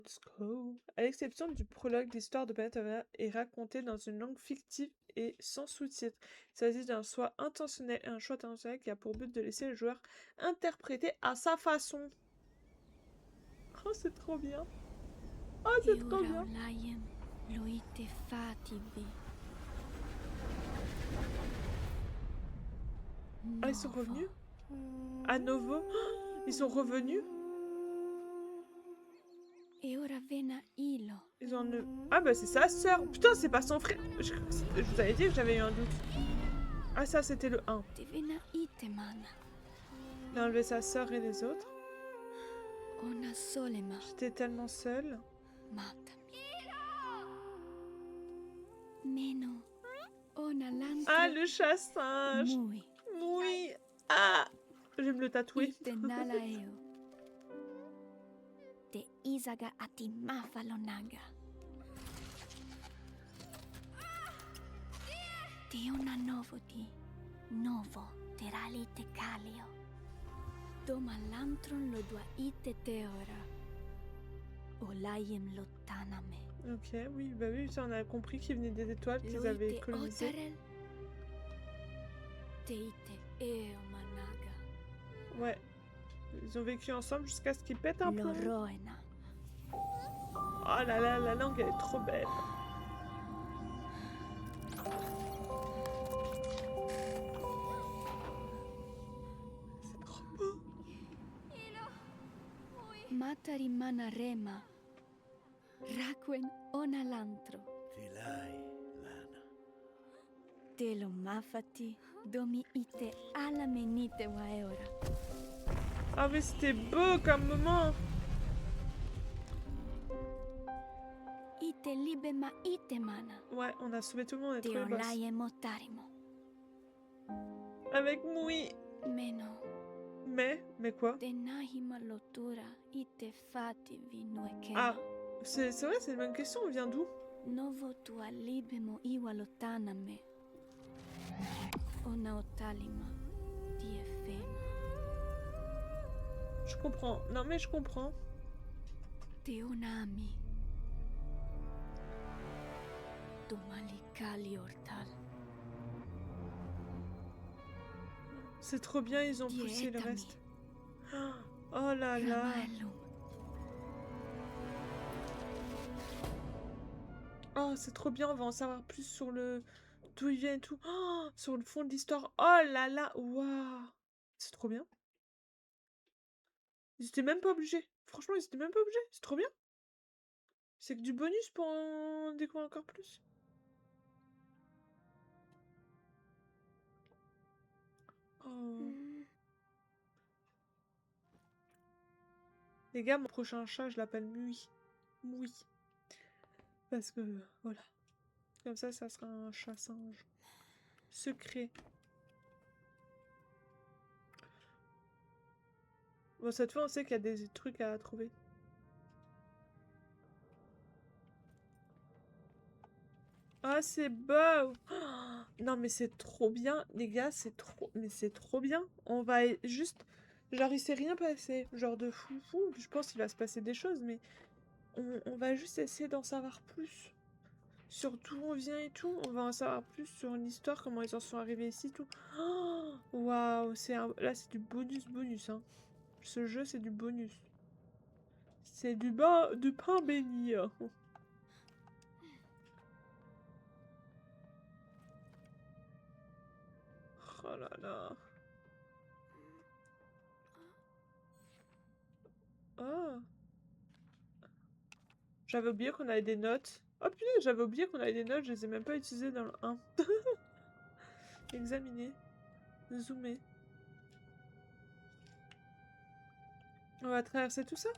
Let's go. À l'exception du prologue, l'histoire de Planet of Lana est racontée dans une langue fictive et sans sous-titres. Il s'agit d'un choix intentionnel qui a pour but de laisser le joueur interpréter à sa façon. Oh, c'est trop bien. Oh, c'est trop bien. Ah, ils sont revenus? À nouveau? Ils sont revenus? Ils ont Ah bah c'est sa sœur. Putain, c'est pas son frère. Je vous avais dit que j'avais eu un doute. Ah ça, c'était le 1. Il a enlevé sa sœur et les autres. J'étais tellement seule. Ah, le chat singe. Oui. Ah, je vais me le tatouer. Te Isaga Atimafalonaga. Te una novoti, novo teralite calio. Doma lantron lo dua ite teora. Olayem lotaname. Ok, oui, bah oui, ça on a compris qu'ils venaient des étoiles qu'ils avaient colonisées. Teite eo managa. Ouais, ils ont vécu ensemble jusqu'à ce qu'ils pètent un plomb. Loroena. Oh là là, la langue elle est trop belle. C'est trop beau. Matari manarema. Raquen onalantro. Filai, Lana. Telo mafati. Domi ite ala menite waeora. Ah mais c'était beau comme moment. Ite libema ite mana. Ouais, on a sauvé tout le monde et Te trouvé le boss. olaye motarimo. Avec Moui. Meno. Mais quoi? Te nahima lotura ite fati vinuekema. Ah, c'est vrai, c'est une bonne question, on vient d'où? Novo tua libemo iwa lotaname. Ona otalima diefema. Je comprends. Non mais je comprends. Te onami. Domalikali ortal. C'est trop bien, ils ont poussé le Dietami. reste. Oh là là. Ramaelum. Oh, c'est trop bien, on va en savoir plus sur le... d'où il vient et tout. Oh, sur le fond de l'histoire. Oh là là, waouh. C'est trop bien. Ils étaient même pas obligés. Franchement, ils étaient même pas obligés. C'est trop bien. C'est que du bonus pour en découvrir encore plus. Oh. Les gars, mon prochain chat, je l'appelle Mui. Mui. Parce que, voilà. Comme ça sera un chat singe. Secret. Bon, cette fois, on sait qu'il y a des trucs à trouver. Ah, c'est beau! Oh, non, mais c'est trop bien, les gars, c'est trop... Mais c'est trop bien. On va juste... Genre, il s'est rien passé. Genre de fou. Je pense qu'il va se passer des choses, mais... On va juste essayer d'en savoir plus. Sur d'où on vient et tout. On va en savoir plus sur l'histoire, comment ils en sont arrivés ici, tout. Oh, waouh, là, c'est du bonus, hein. Ce jeu, c'est du bonus. C'est du pain béni. Hein. Oh là là. Oh. J'avais oublié qu'on avait des notes. Oh putain, j'avais oublié qu'on avait des notes, je les ai même pas utilisées dans le 1. Examiner. Zoomer. On va traverser tout ça?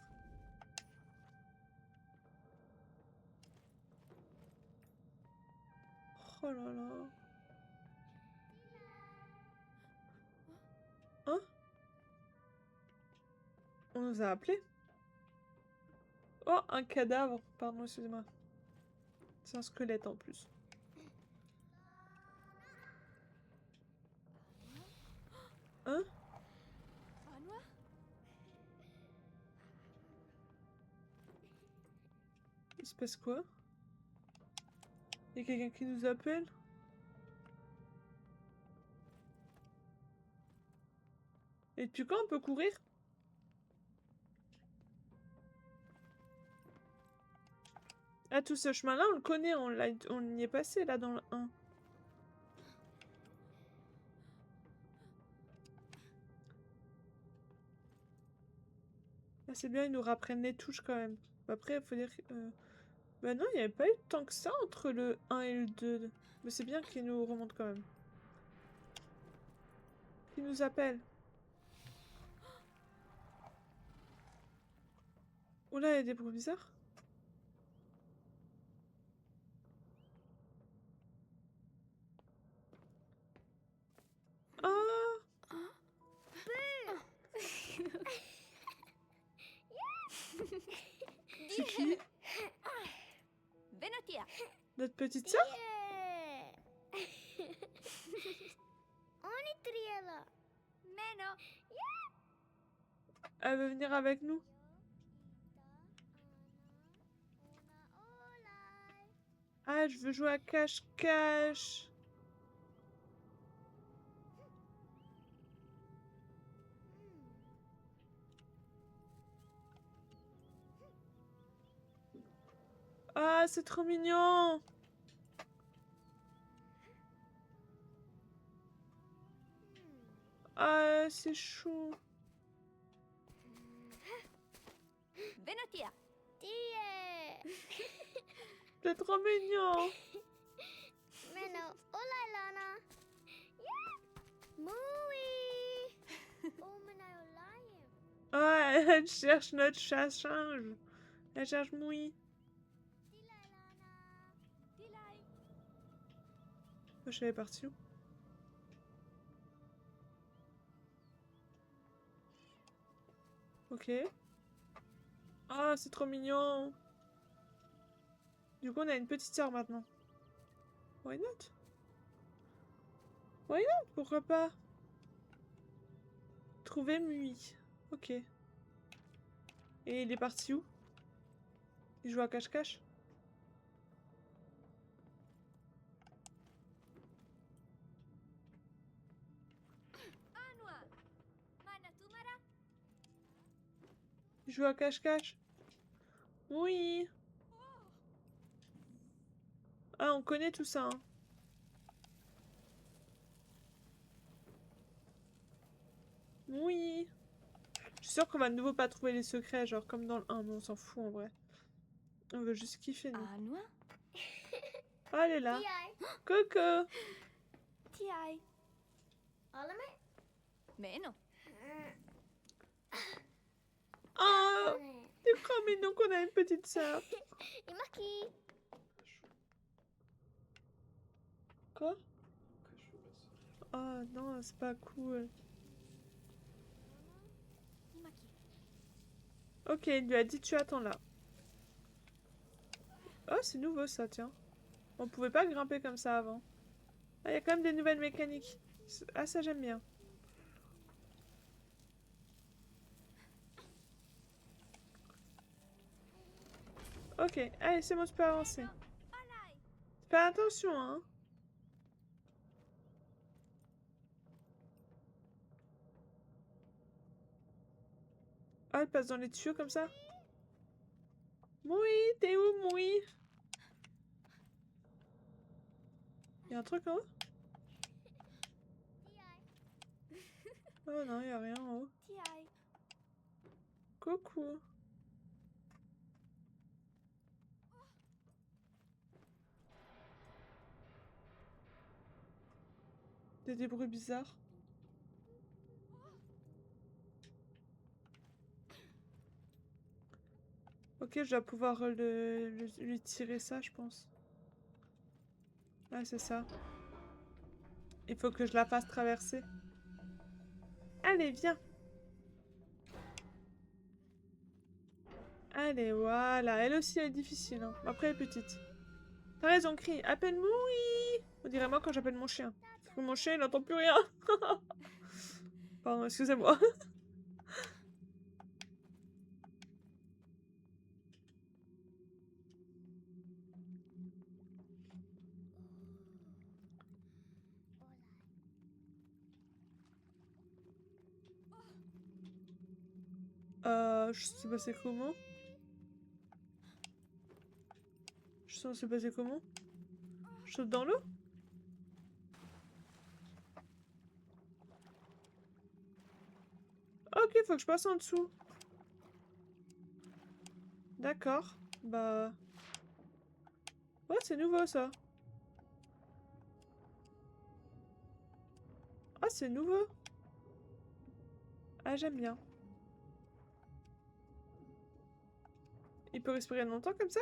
Oh là là. Hein? On nous a appelés? Oh, un cadavre. Pardon, excusez-moi. C'est un squelette en plus. Hein? Il se passe quoi? Il y a quelqu'un qui nous appelle? Et depuis quand on peut courir? Ah, tout ce chemin-là, on le connaît, on y est passé là dans le 1. Ah, c'est bien, ils nous rapprennent les touches quand même. Après, il faut dire que... Bah non, il n'y avait pas eu tant que ça entre le 1 et le 2. Mais c'est bien qu'ils nous remontent quand même. Qui nous appelle? Oula, il y a des bruits bizarres. Ah! C'est qui? Venatia. Notre petite sœur? Oni triela. Meno. Elle veut venir avec nous. Ah, je veux jouer à cache-cache. Ah, c'est trop mignon. Ah, c'est chou. Venatia. Tie. C'est trop mignon. Meno. Ola Lana. Mui. Oh, mena olaye. Ah, elle cherche notre chat-singe. Elle cherche Moui. Moi, je savais parti où? Ok. Ah, c'est trop mignon. Du coup, on a une petite sœur maintenant. Why not? Why not? Pourquoi pas? Trouver Mui. Ok. Et il est parti où? Il joue à cache-cache? Anua. Manatumara. Il joue à cache-cache? Oui. Ah, on connaît tout ça, hein. Oui. Je suis sûre qu'on va de nouveau pas trouver les secrets, genre comme dans le 1, mais on s'en fout en vrai. On veut juste kiffer, nous. Anua? Ah, elle est là. Tie. Coco. Tiai. Olame. Meno. Oh, c'est trop mignon qu'on a une petite sœur. Imaki. Quoi? Oh non, c'est pas cool. Imaki. Ok, il lui a dit tu attends là. Oh, c'est nouveau ça, tiens. On pouvait pas grimper comme ça avant. Ah, il y a quand même des nouvelles mécaniques. Ah, ça j'aime bien. Ok, allez, c'est bon, tu peux avancer. Olai. Fais attention, hein. Ah, elle passe dans les tuyaux comme ça. Moui, t'es où, Moui? Y'a un truc en haut? Oh non, y'a rien en haut. Tiai. Coucou. Il y a des bruits bizarres. Ok, je dois pouvoir lui tirer ça, je pense. Ah, c'est ça. Il faut que je la fasse traverser. Allez, viens. Allez, voilà. Elle aussi, elle est difficile. Hein. Après, elle est petite. T'as raison, crie. Appelle Moui. On dirait moi quand j'appelle mon chien. Parce que mon chien, il n'entend plus rien. Pardon, excusez-moi. Je sais passer comment? Je suis censée passer comment? Je saute dans l'eau? Ok, faut que je passe en dessous. D'accord. Bah... Ouais, c'est nouveau ça. Ah, c'est nouveau. Ah, j'aime bien. Il peut respirer longtemps comme ça?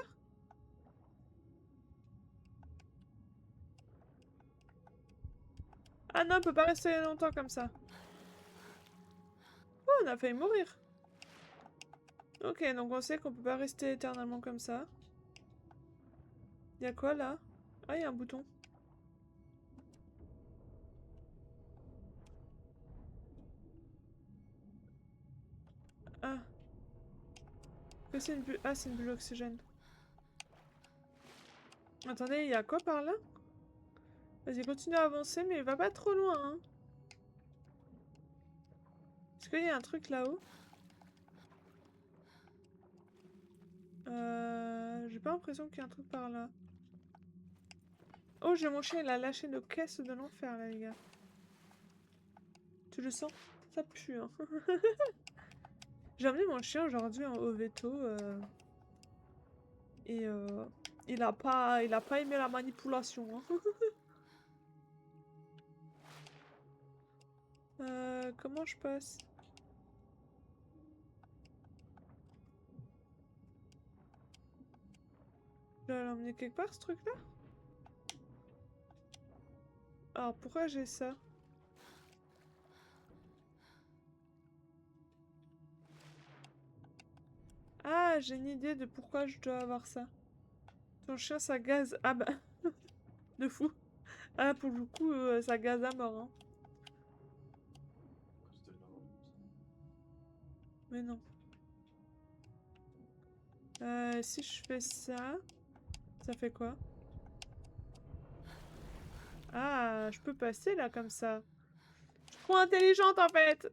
Ah non, il peut pas rester longtemps comme ça. Oh, on a failli mourir. Ok, donc on sait qu'on peut pas rester éternellement comme ça. Y'a quoi là? Ah, y'a un bouton. Ah. Que c'est une bulle? Ah, c'est une bulle d'oxygène. Attendez, y'a quoi par là? Vas-y, continue à avancer, mais va pas trop loin, hein. Est-ce qu'il y a un truc là-haut? J'ai pas l'impression qu'il y a un truc par là. Oh, j'ai mon chien, il a lâché nos caisses de l'enfer, là, les gars. Tu le sens? Ça pue, hein. J'ai emmené mon chien aujourd'hui au veto. Et il a pas aimé la manipulation, hein. Comment je passe? Je dois l'emmener quelque part, ce truc-là? Alors, pourquoi j'ai ça? Ah, j'ai une idée de pourquoi je dois avoir ça. Ton chien, ça gaze. Ah bah, de fou. Ah, pour le coup, ça gaze à mort, hein. Mais non. Si je fais ça, ça fait quoi? Ah, je peux passer là comme ça. Je suis trop intelligente en fait.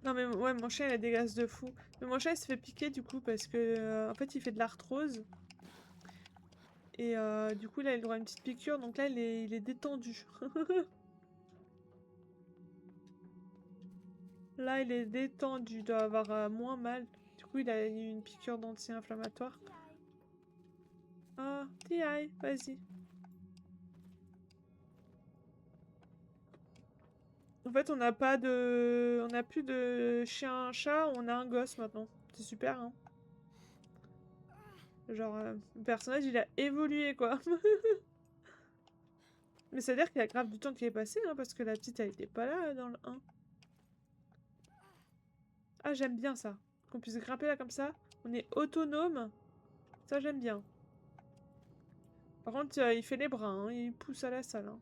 Non mais ouais, mon chien il a des gaz de fou. Mais mon chien il se fait piquer du coup parce que en fait il fait de l'arthrose. Et du coup là il a le droit à une petite piqûre donc là il est détendu. Là il est détendu, il doit avoir moins mal. Du coup il a eu une piqûre d'anti-inflammatoire. Ah, t'y ailles, vas-y. En fait on n'a pas de... On n'a plus de chien-chat, on a un gosse maintenant. C'est super hein. Genre, le personnage, il a évolué, quoi. Mais ça veut dire qu'il y a grave du temps qui est passé, hein, parce que la petite, elle était pas là dans le 1. Ah, j'aime bien ça. Qu'on puisse grimper là comme ça. On est autonome. Ça, j'aime bien. Par contre, il fait les bras, hein. Il pousse à la salle. Hein.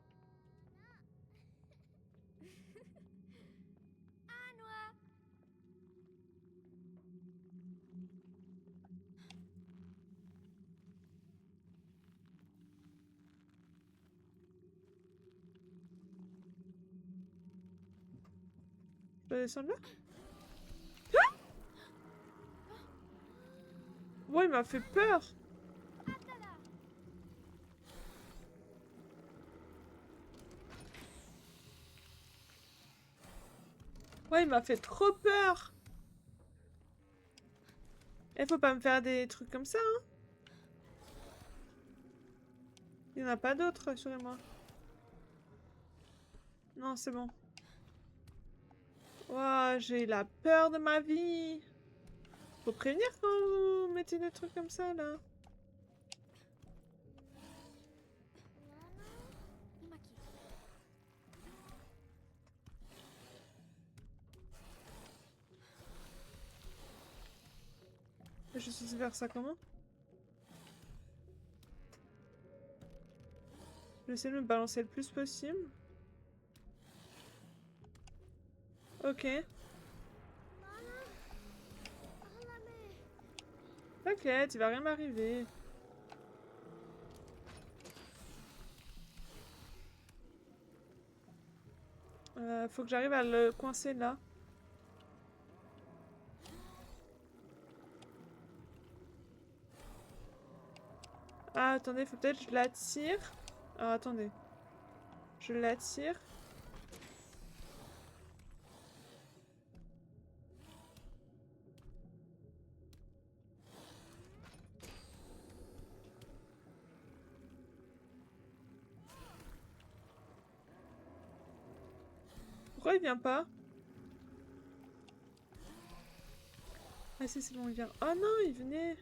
Anwa. Je dois descendre là? Ah ouais, il m'a fait peur. Atala. Ouais, il m'a fait trop peur. Il faut pas me faire des trucs comme ça, hein. Il n'y en a pas d'autres, rassurez-moi. Non, c'est bon. Ouah, j'ai la peur de ma vie. Faut prévenir quand vous mettez des trucs comme ça, là. Imaki. Je suis censée faire ça comment? Je vais essayer de me balancer le plus possible. Ok. T'inquiète, il va rien m'arriver. Faut que j'arrive à le coincer là. Ah, attendez, faut peut-être que je l'attire. Alors, attendez. Je l'attire. Pourquoi il vient pas? Ah si, c'est bon, il vient. Oh non, il venait.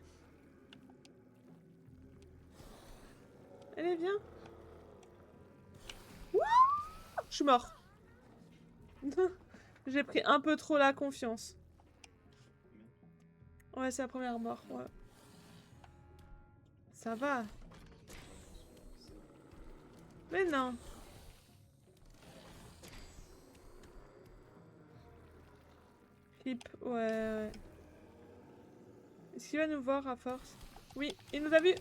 Allez, viens. Wouah! Je suis mort. J'ai pris un peu trop la confiance. Ouais, c'est la première mort, ouais. Ça va. Mais non. Clip, ouais, ouais. Est-ce qu'il va nous voir à force? Oui, il nous a vu.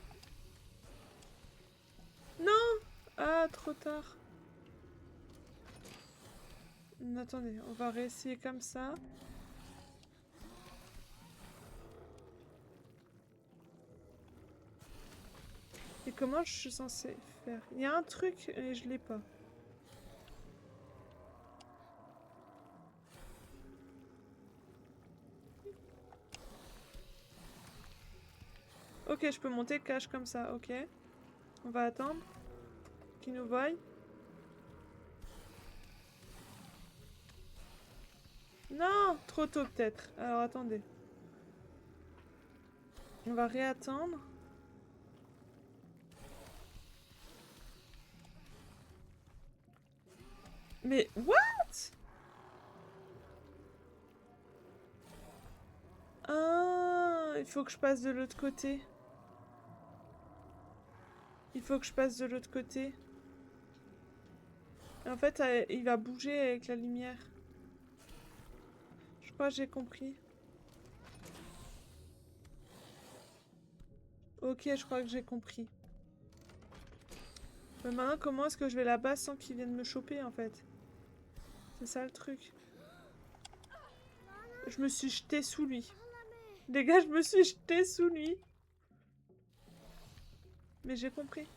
Non! Ah, trop tard. Attendez, on va réessayer comme ça. Et comment je suis censée faire? Il y a un truc et je l'ai pas. Ok, je peux monter cache comme ça, ok. On va attendre qu'il nous voie. Non! Trop tôt peut-être. Alors attendez. On va réattendre. Mais what? Ah, il faut que je passe de l'autre côté. Il faut que je passe de l'autre côté. En fait, il va bouger avec la lumière. Je crois que j'ai compris. Ok, je crois que j'ai compris. Mais maintenant, comment est-ce que je vais là-bas sans qu'il vienne me choper, en fait? C'est ça le truc. Je me suis jetée sous lui. Les gars, je me suis jetée sous lui. Mais j'ai compris.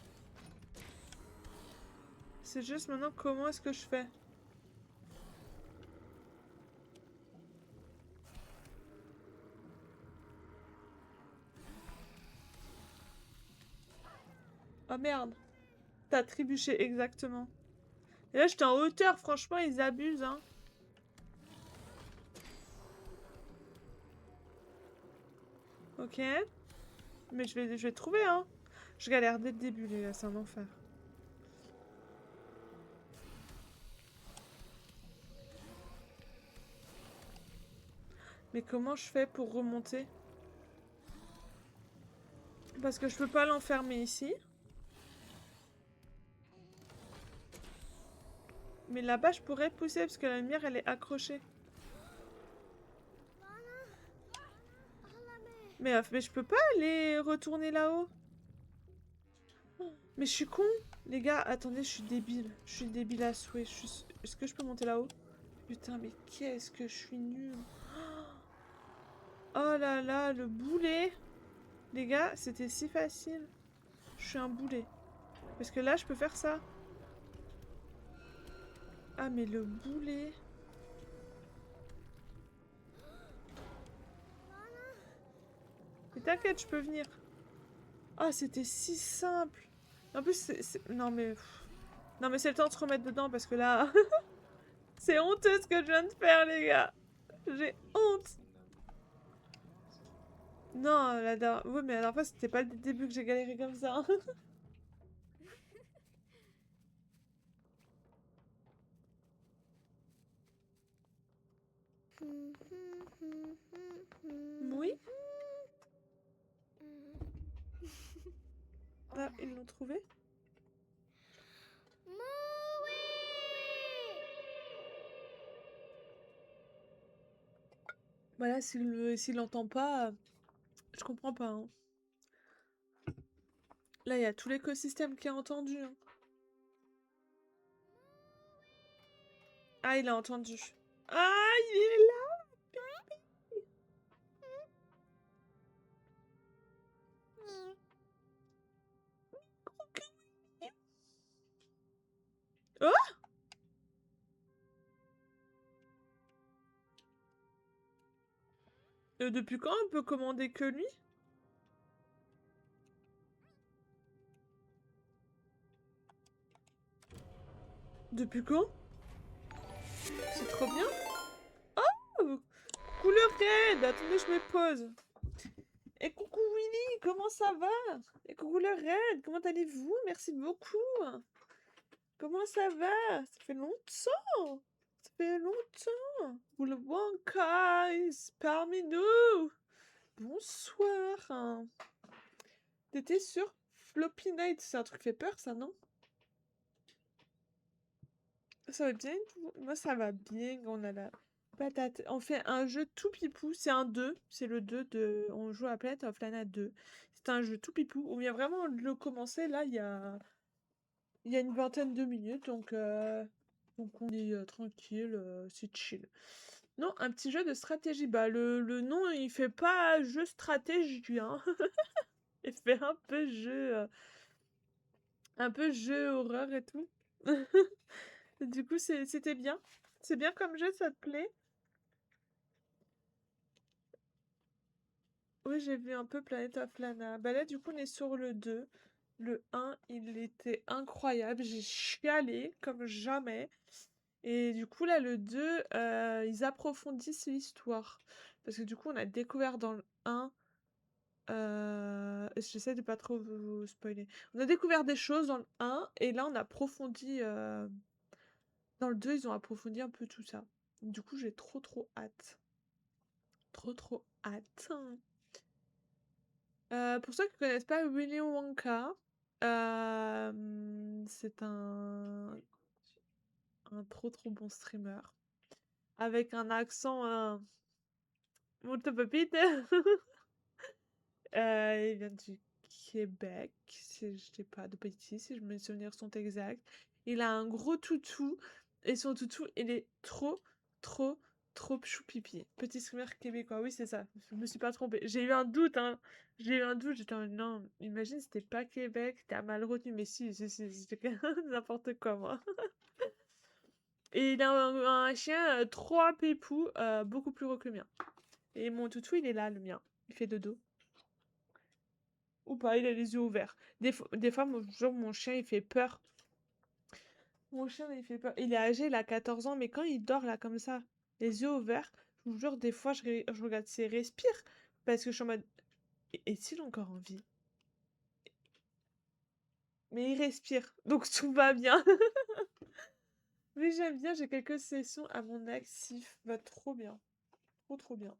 C'est juste maintenant, comment est-ce que je fais? Oh merde. T'as trébuché, exactement. Et là, j'étais en hauteur, franchement, ils abusent, hein. Ok. Mais je vais trouver, hein. Je galère dès le début, les gars, c'est un enfer. Mais comment je fais pour remonter? Parce que je peux pas l'enfermer ici. Mais là-bas, je pourrais pousser parce que la lumière, elle est accrochée. Mais je peux pas aller retourner là-haut. Mais je suis con. Les gars, attendez, je suis débile. Je suis débile à souhait. Est-ce que je peux monter là-haut? Putain, mais qu'est-ce que je suis nulle. Oh là là, le boulet. Les gars, c'était si facile. Je suis un boulet. Parce que là, je peux faire ça. Ah, mais le boulet. Mais t'inquiète, je peux venir. Ah, c'était si simple. En plus, non, mais... Non, mais c'est le temps de se remettre dedans parce que là... c'est honteux ce que je viens de faire, les gars. J'ai honte. Non, oui, mais la dernière fois, c'était pas le début que j'ai galéré comme ça. Oui. Ah, ils l'ont trouvé. Voilà, s'il l'entend pas, je comprends pas, hein. Là, il y a tout l'écosystème qui a entendu, hein. Ah, il a entendu. Ah, il est là. Depuis quand on peut commander que lui? Depuis quand? C'est trop bien. Oh! Couleur raide! Attendez, je me pose. Et coucou Willy, comment ça va? Et coucou le raid, comment allez-vous? Merci beaucoup. Comment ça va? Ça fait longtemps. Ça fait longtemps. Willy Wonka est parmi nous. Bonsoir. T'étais sur Floppy Night, c'est un truc qui fait peur ça, non? Ça va bien? Moi ça va bien, on a la patate. On fait un jeu tout pipou, c'est un 2, c'est le 2 de... On joue à Planet of Lana 2. C'est un jeu tout pipou, on vient vraiment de le commencer là, il y a une vingtaine de minutes, donc on est tranquille, c'est chill. Non, un petit jeu de stratégie, bah le nom il fait pas jeu stratégie, hein. Il fait un peu jeu horreur et tout. Du coup, c'était bien. C'est bien comme jeu, ça te plaît? Oui, j'ai vu un peu Planet of Lana. Bah là, du coup, on est sur le 2. Le 1, il était incroyable. J'ai chialé comme jamais. Et du coup, là, le 2, ils approfondissent l'histoire. Parce que du coup, on a découvert dans le 1... j'essaie de pas trop vous spoiler. On a découvert des choses dans le 1, et là, on approfondit... Dans le 2, ils ont approfondi un peu tout ça. Du coup, j'ai trop hâte. Trop hâte. Pour ceux qui ne connaissent pas Willy Wonka, c'est un trop bon streamer. Avec un accent molto pepite. Il vient du Québec, si je dis pas de bêtises, si mes souvenirs sont exacts. Il a un gros toutou, et son toutou, il est trop, trop choupipi. Petit streamer québécois, oui, c'est ça. Je me suis pas trompée. J'ai eu un doute, hein. J'ai eu un doute, j'étais en non, imagine, c'était pas Québec, t'as mal retenu, mais si, c'était n'importe quoi, moi. Et il a un chien trop pépou, beaucoup plus gros que le mien. Et mon toutou, il est là, le mien. Il fait dodo. Ou pas, il a les yeux ouverts. Des fois, mon chien, il fait peur. Mon chien, il fait peur. Il est âgé, il a 14 ans, mais quand il dort là, comme ça, les yeux ouverts, je vous jure, des fois, je regarde s'il respire. Parce que je suis en mode. Est-il encore en vie? Mais il respire, donc tout va bien. Mais j'aime bien, j'ai quelques sessions à mon actif. Va trop bien. Trop bien.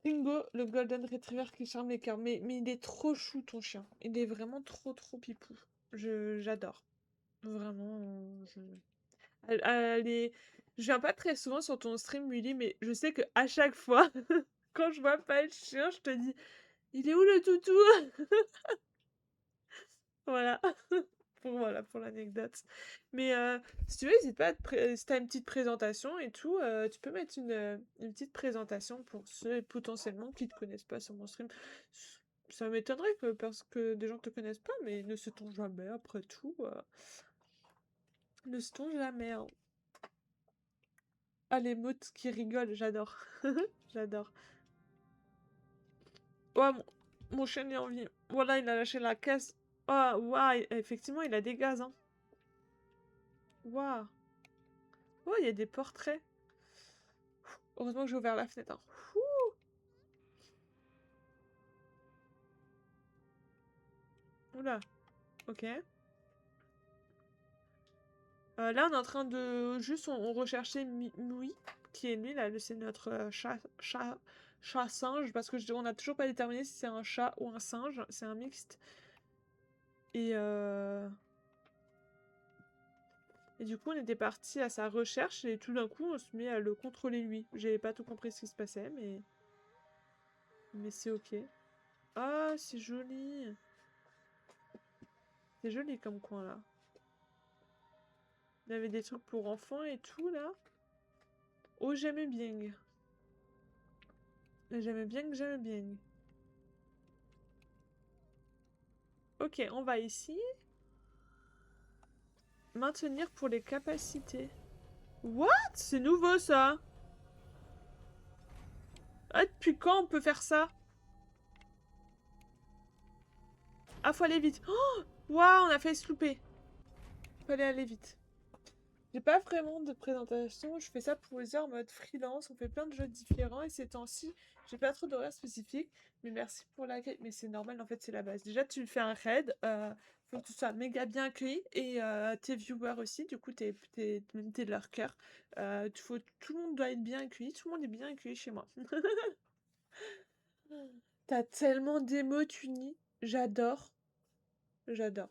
Bingo, le Golden Retriever qui charme les cœurs. Mais il est trop chou, ton chien. Il est vraiment trop pipou. J'adore. Vraiment, allez, je viens pas très souvent sur ton stream, Willy, mais je sais que à chaque fois, quand je vois pas le chien, je te dis, il est où le toutou? Voilà. Pour l'anecdote. Mais si tu veux, n'hésite pas si t'as une petite présentation et tout, tu peux mettre une petite présentation pour ceux potentiellement qui te connaissent pas sur mon stream. Ça m'étonnerait parce que des gens te connaissent pas, mais ne sait-on jamais, après tout. Ne sait-on jamais, hein. Ah, les mots qui rigolent, j'adore. J'adore. Ouais, mon chien est en vie. Voilà, il a lâché la caisse. Ah, ouais, effectivement, il a des gaz, hein. Waouh. Oh, il y a des portraits. Heureusement que j'ai ouvert la fenêtre, hein. Oula. Ok. Là, on est en train de... Juste, on recherchait Moui, qui est lui, là. C'est notre chat-singe, parce que on n'a toujours pas déterminé si c'est un chat ou un singe. C'est un mixte. Et du coup, on était parti à sa recherche, et tout d'un coup, on se met à le contrôler lui. J'avais pas tout compris ce qui se passait, mais c'est ok. Ah, c'est joli. C'est joli comme coin, là. Il y avait des trucs pour enfants et tout, là. Oh, j'aimais bien. J'aimais bien. Ok, on va ici. Maintenir pour les capacités. What? C'est nouveau, ça. Ah, depuis quand on peut faire ça? Ah, faut aller vite. Oh, waouh, on a failli se louper. Fallait aller vite. J'ai pas vraiment de présentation, je fais ça pour les heures en mode freelance, on fait plein de jeux différents et ces temps-ci, j'ai pas trop d'horaire spécifique, mais merci pour l'accueil. Mais c'est normal, en fait, c'est la base. Déjà, tu fais un raid, faut que tu sois méga bien accueilli et tes viewers aussi, du coup, même t'es de leur cœur. Tout le monde doit être bien accueilli, tout le monde est bien accueilli chez moi. T'as tellement d'émotes unis, j'adore, j'adore.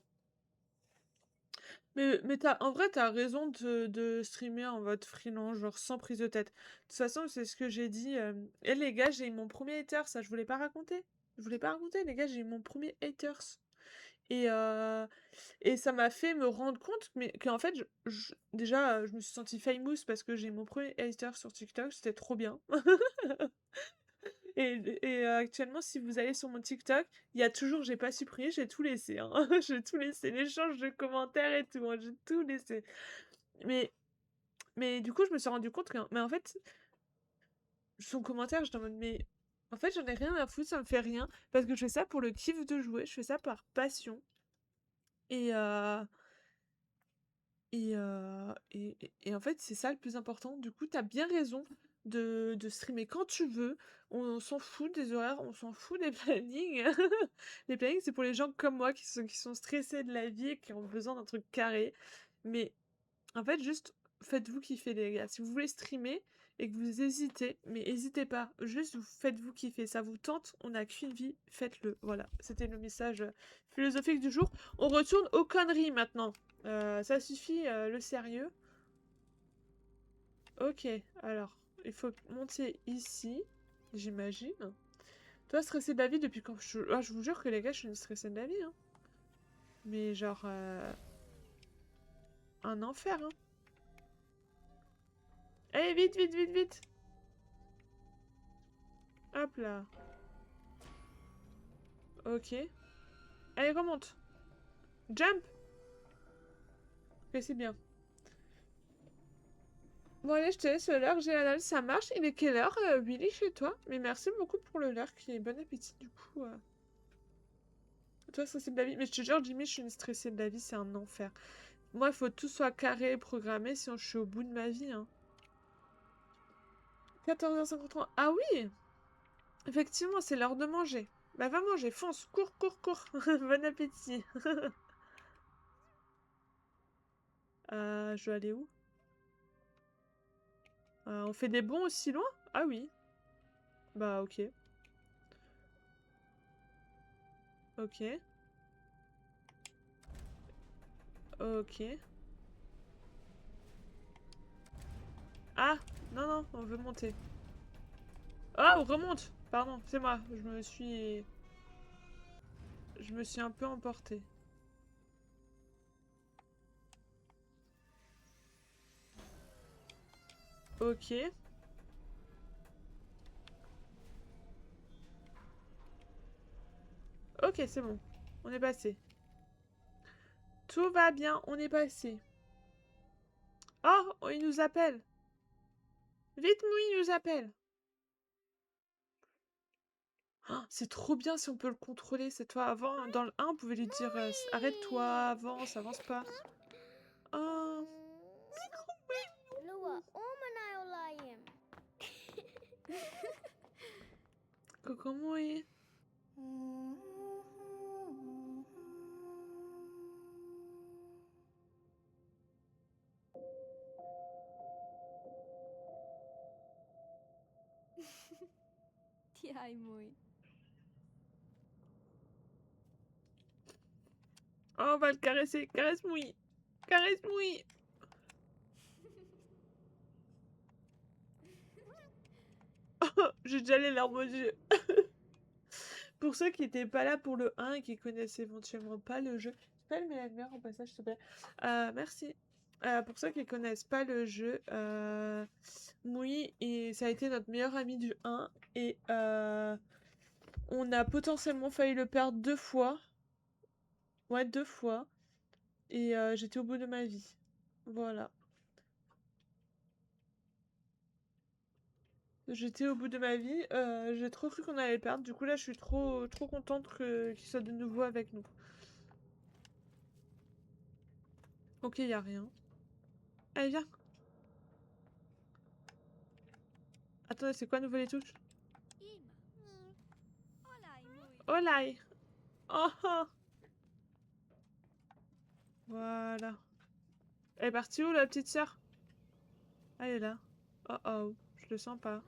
Mais en vrai, t'as raison de streamer en mode freelance, genre sans prise de tête. De toute façon, c'est ce que j'ai dit. Et les gars, j'ai eu mon premier hater, ça je voulais pas raconter. Je voulais pas raconter, les gars, j'ai eu mon premier haters. Et, euh, et ça m'a fait me rendre compte qu'en fait, déjà, je me suis sentie famous parce que j'ai eu mon premier hater sur TikTok, c'était trop bien. Actuellement, si vous allez sur mon TikTok, il y a toujours, j'ai pas supprimé, j'ai tout laissé, hein. J'ai tout laissé, l'échange de commentaires et tout, hein, j'ai tout laissé. Mais, mais du coup, je me suis rendu compte que, mais en fait, son commentaire, j'étais en mode, mais en fait, j'en ai rien à foutre, ça me fait rien, parce que je fais ça pour le kiff de jouer, je fais ça par passion. Et, euh, et en fait, c'est ça le plus important. Du coup, t'as bien raison de streamer quand tu veux. On s'en fout des horaires, on s'en fout des plannings. Les plannings, c'est pour les gens comme moi qui sont stressés de la vie et qui ont besoin d'un truc carré. Mais en fait, juste faites-vous kiffer, les gars. Si vous voulez streamer et que vous hésitez, mais hésitez pas. Juste faites-vous kiffer. Ça vous tente, on n'a qu'une vie, faites-le. Voilà, c'était le message philosophique du jour. On retourne aux conneries maintenant. Ça suffit, le sérieux. Ok, alors, il faut monter ici, j'imagine. Toi, stressé de la vie depuis quand je vous jure que les gars, je suis une stressée de la vie, hein. Mais genre, un enfer, hein. Allez, vite, vite, vite, vite. Hop là. Ok. Allez, remonte. Jump. Ok, c'est bien. Bon, allez, je te laisse le lurk, j'ai la dalle, ça marche. Il est quelle heure, Willy, chez toi? Mais merci beaucoup pour le lurk, et bon appétit, du coup. Toi, stressé de la vie. Mais je te jure, Jimmy, je suis une stressée de la vie, c'est un enfer. Moi, il faut que tout soit carré et programmé, sinon je suis au bout de ma vie, hein. 14h53. Ah oui! Effectivement, c'est l'heure de manger. Bah, va manger, fonce, cours, cours, cours. Bon appétit. Je dois aller où? On fait des bons aussi loin? Ah oui. Bah, ok. Ok. Ok. Ah! Non, non, on veut monter. Ah, on remonte! Pardon, c'est moi. Je me suis un peu emportée. Ok. Ok, c'est bon. On est passé. Tout va bien, on est passé. Oh, il nous appelle. Vite, Mou, il nous appelle. Oh, c'est trop bien si on peut le contrôler. C'est toi avant. Dans le 1, on pouvait lui dire arrête-toi, avance, avance pas. Oh, Lua, Omanayolaim. coucou Mou. Ti ai muy. Oh, on va le caresser. Caresse Moui. Caresse Moui. Oh, j'ai déjà les larmes aux yeux. Pour ceux qui n'étaient pas là pour le 1 et qui connaissent éventuellement pas le jeu, tu peux allumer la lumière au passage, s'il te plaît. Merci. Pour ceux qui connaissent pas le jeu, Moui, et ça a été notre meilleur ami du 1 et on a potentiellement failli le perdre 2 fois. Ouais, 2 fois. Et j'étais au bout de ma vie. Voilà. J'étais au bout de ma vie. J'ai trop cru qu'on allait le perdre. Du coup, là, je suis trop contente qu'il soit de nouveau avec nous. Ok, y a rien. Allez, viens. Attendez, c'est quoi nouveau les touches? Oh là! Oh oh! Voilà. Elle est partie où, la petite sœur? Ah, elle est là. Oh oh, je le sens pas.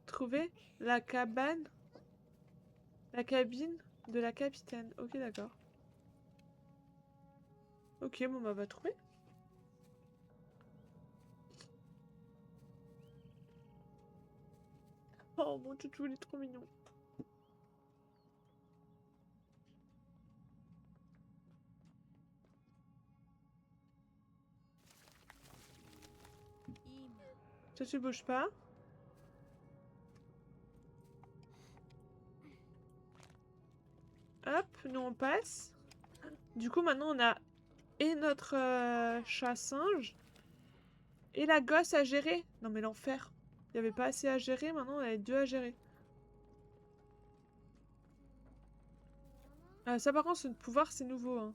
Trouver la cabane? La cabine de la capitaine. Ok, d'accord. Ok, bon, bah, va trouver. Oh, mon toutou, il est trop mignon. Toi, tu bouges pas. Hop, nous on passe. Du coup, maintenant on a et notre chat singe et la gosse à gérer. Non, mais l'enfer. Il n'y avait pas assez à gérer, maintenant on a les deux à gérer. Ça, par contre, ce pouvoir, c'est nouveau. Hein.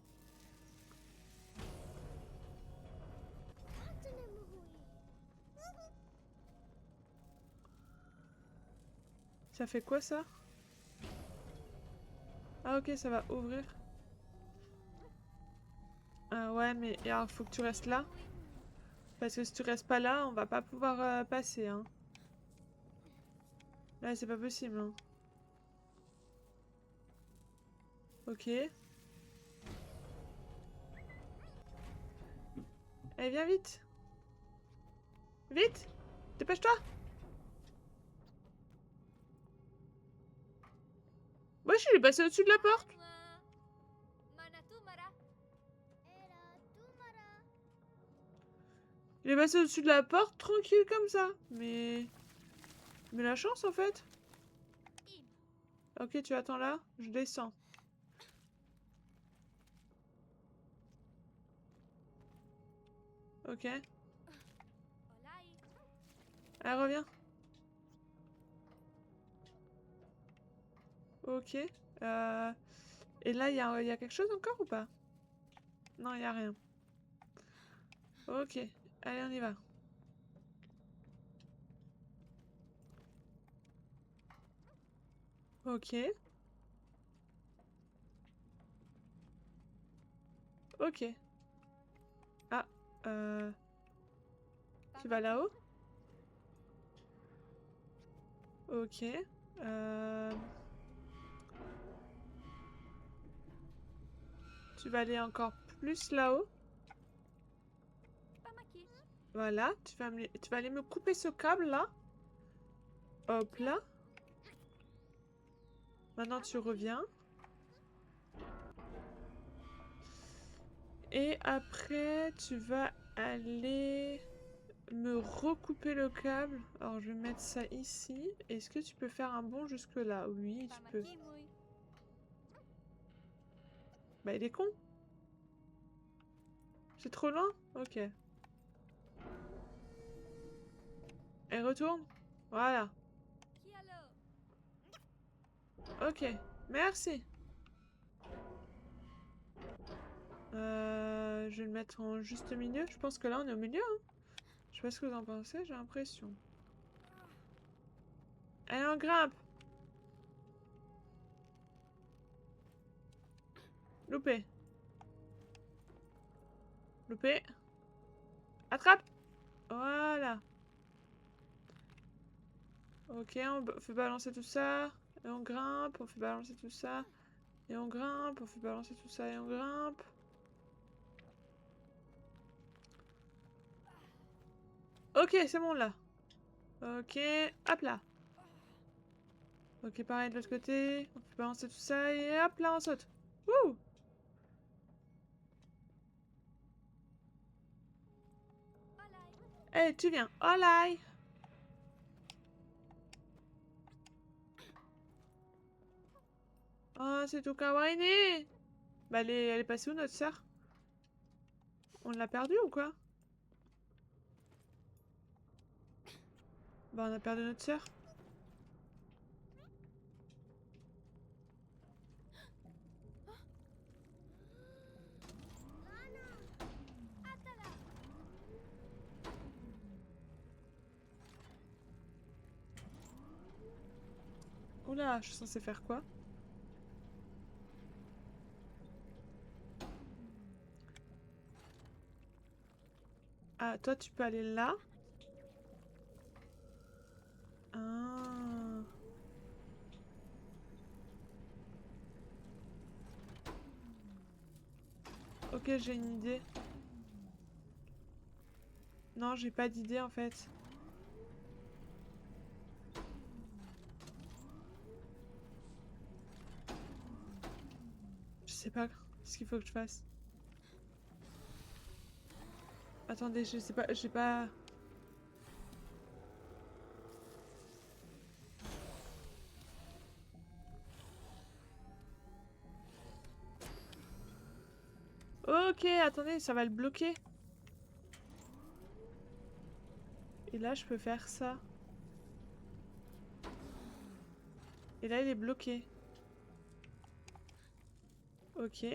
Ça fait quoi ça? Ah, ok, ça va ouvrir. Ah, ouais, mais alors, faut que tu restes là. Parce que si tu restes pas là, on va pas pouvoir passer. Hein. Là, c'est pas possible. Hein. Ok. Allez, viens vite. Vite! Dépêche-toi! Wesh, il est passé au-dessus de la porte! Il est passé au-dessus de la porte, tranquille comme ça. Mais la chance en fait. Ok, tu attends là, je descends. Ok. Allez, reviens. Ok. Et là, il y a quelque chose encore ou pas? Non, il y a rien. Ok. Allez, on y va. Ok. Ok. Ah. Tu vas là-haut? Ok. Tu vas aller encore plus là-haut. Voilà. Tu vas aller me couper ce câble là. Hop là. Maintenant, tu reviens. Et après, tu vas aller me recouper le câble. Alors, je vais mettre ça ici. Est-ce que tu peux faire un bond jusque là? Oui, tu peux. Bah, il est con. C'est trop loin? Ok. Et retourne. Voilà. Ok. Merci. Je vais le mettre en juste milieu. Je pense que là, on est au milieu. Hein. Je sais pas ce que vous en pensez, j'ai l'impression. Allez, on grimpe. Loupé. Loupé. Attrape. Voilà. Ok, on fait balancer tout ça. Et on grimpe. On fait balancer tout ça. Et on grimpe. On fait balancer tout ça et on grimpe. Ok, c'est bon là. Ok, hop là. Ok, pareil de l'autre côté. On fait balancer tout ça et hop là, on saute. Wouh! Eh, tu viens. Olai! Oh, c'est tout kawaii. Bah, elle est passée où notre sœur? On l'a perdue ou quoi? Bah, on a perdu notre sœur. Oula, je suis censée faire quoi? Ah, toi, tu peux aller là. Ah. Ok, j'ai une idée. Non, j'ai pas d'idée en fait. Je sais pas ce qu'il faut que je fasse. Attendez, je sais pas, j'ai pas... Ok, attendez, ça va le bloquer. Et là, je peux faire ça. Et là, il est bloqué. Ok.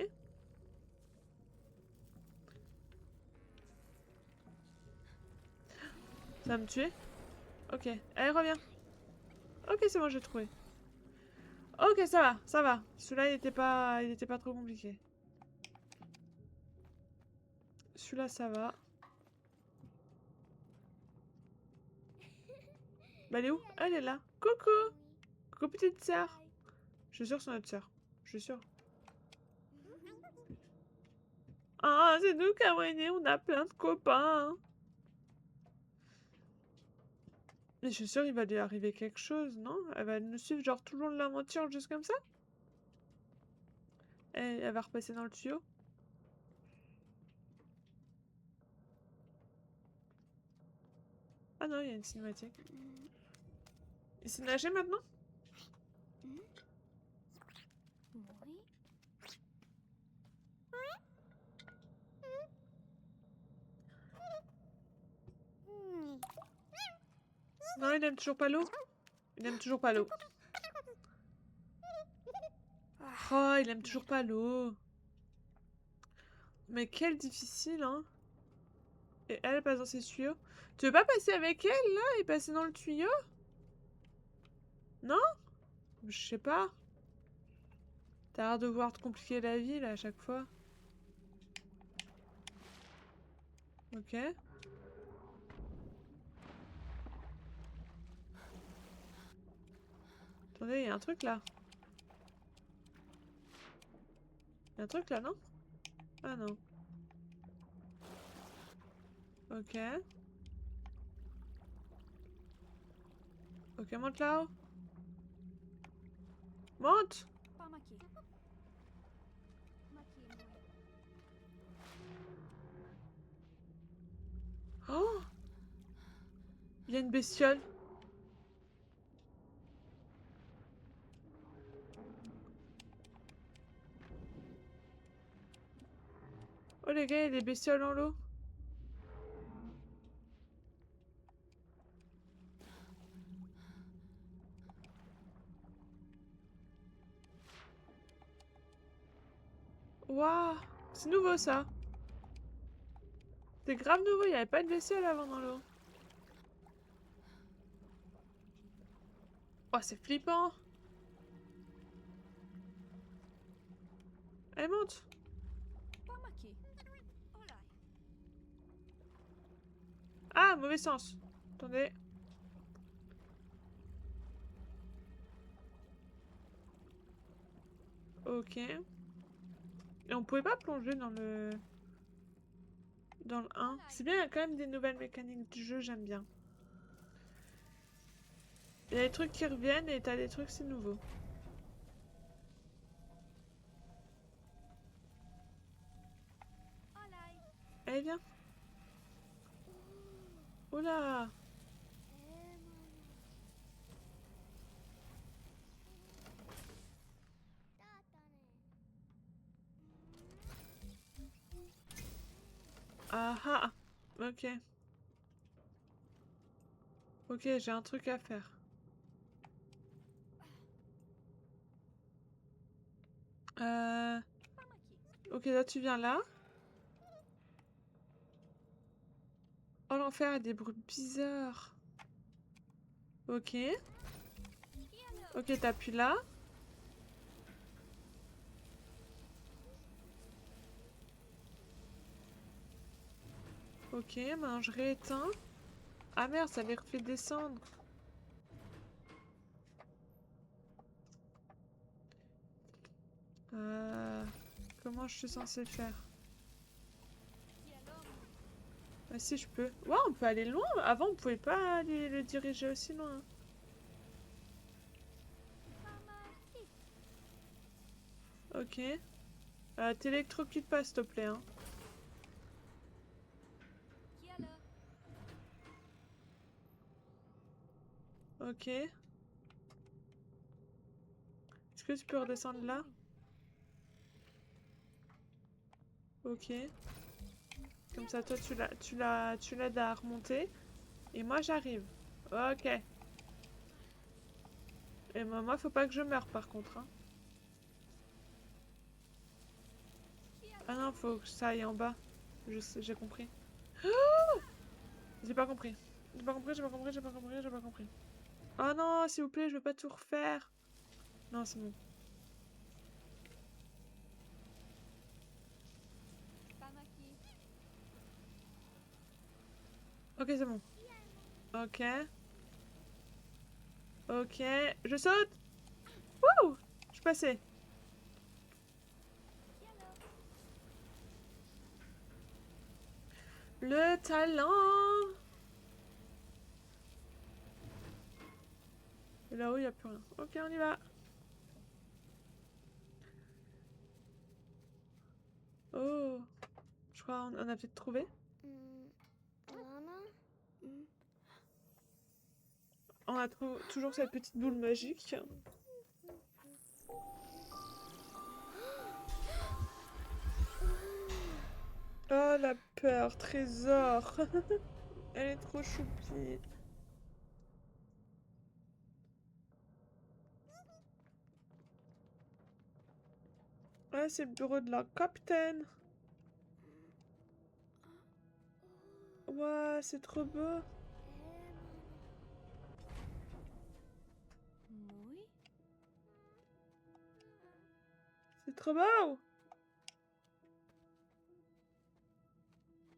Ça va me tuer? Ok. Allez, reviens. Ok, c'est bon, j'ai trouvé. Ok, ça va, ça va. Celui-là, il était pas trop compliqué. Celui-là, ça va. Bah, elle est où? Elle est là. Coucou! Coucou, petite sœur. Je suis sûre que c'est notre sœur. Je suis sûre. Ah, c'est nous, Kawaii, on a plein de copains. Mais je suis sûre qu'il va lui arriver quelque chose, non? Elle va nous suivre genre tout le long de l'aventure, juste comme ça? Et elle va repasser dans le tuyau? Ah non, il y a une cinématique. Il sait nager maintenant? Muy. Non, il aime toujours pas l'eau. Il aime toujours pas l'eau. Oh, il aime toujours pas l'eau. Mais quel difficile, hein. Et elle passe dans ses tuyaux. Tu veux pas passer avec elle, là, et passer dans le tuyau? Non? Je sais pas. T'as l'air de vouloir te compliquer la vie, là, à chaque fois. Ok. Attendez, il y a un truc, là. Il y a un truc, là, non? Ah, non. Ok. Ok, monte là-haut. Monte! Vamos aqui. Vamos aqui, muy. Oh! Il y a une bestiole. Oh, les gars, il y a des bestioles dans l'eau. Waouh! C'est nouveau, ça. C'est grave nouveau, il n'y avait pas de bestiole avant dans l'eau. Oh, c'est flippant. Allez, monte. Vamos aqui. Olá. Ah, mauvais sens. Attendez. Ok. Et on pouvait pas plonger dans le... Dans le 1. C'est bien, il y a quand même des nouvelles mécaniques du jeu, j'aime bien. Il y a des trucs qui reviennent et t'as des trucs, c'est nouveau. Olá. Allez, viens. Oula. Ah ah. Ok. Ok, j'ai un truc à faire. Ok, là tu viens là. Oh l'enfer, il y a des bruits bizarres. Ok. Ok, t'appuies là. Ok, maintenant je rééteins. Ah merde, ça les refait descendre. Comment je suis censée faire? Ah si, je peux. Ouais, on peut aller loin. Avant, on pouvait pas aller le diriger aussi loin. Ok. T'électrocute pas, s'il te plaît. Hein. Ok. Est-ce que tu peux redescendre là? Ok. Comme ça, toi, tu l'aides à remonter. Et moi, j'arrive. Ok. Et moi, faut pas que je meure, par contre. Hein. Ah non, faut que ça aille en bas. Je sais, j'ai compris. J'ai pas compris. J'ai pas compris, j'ai pas compris, j'ai pas compris, j'ai pas compris. Oh non, s'il vous plaît, je veux pas tout refaire. Non, c'est bon. Ok, c'est bon. Ok. Ok. Je saute. Wouh! Je suis passée. Le talent! Et là-haut, il n'y a plus rien. Ok, on y va. Oh. Je crois qu'on a peut-être trouvé. Lana? On a toujours cette petite boule magique. Oh, la peur, trésor. Elle est trop choupie. Ouais, c'est le bureau de la capitaine. Ouais, c'est trop beau. Muy. C'est trop beau.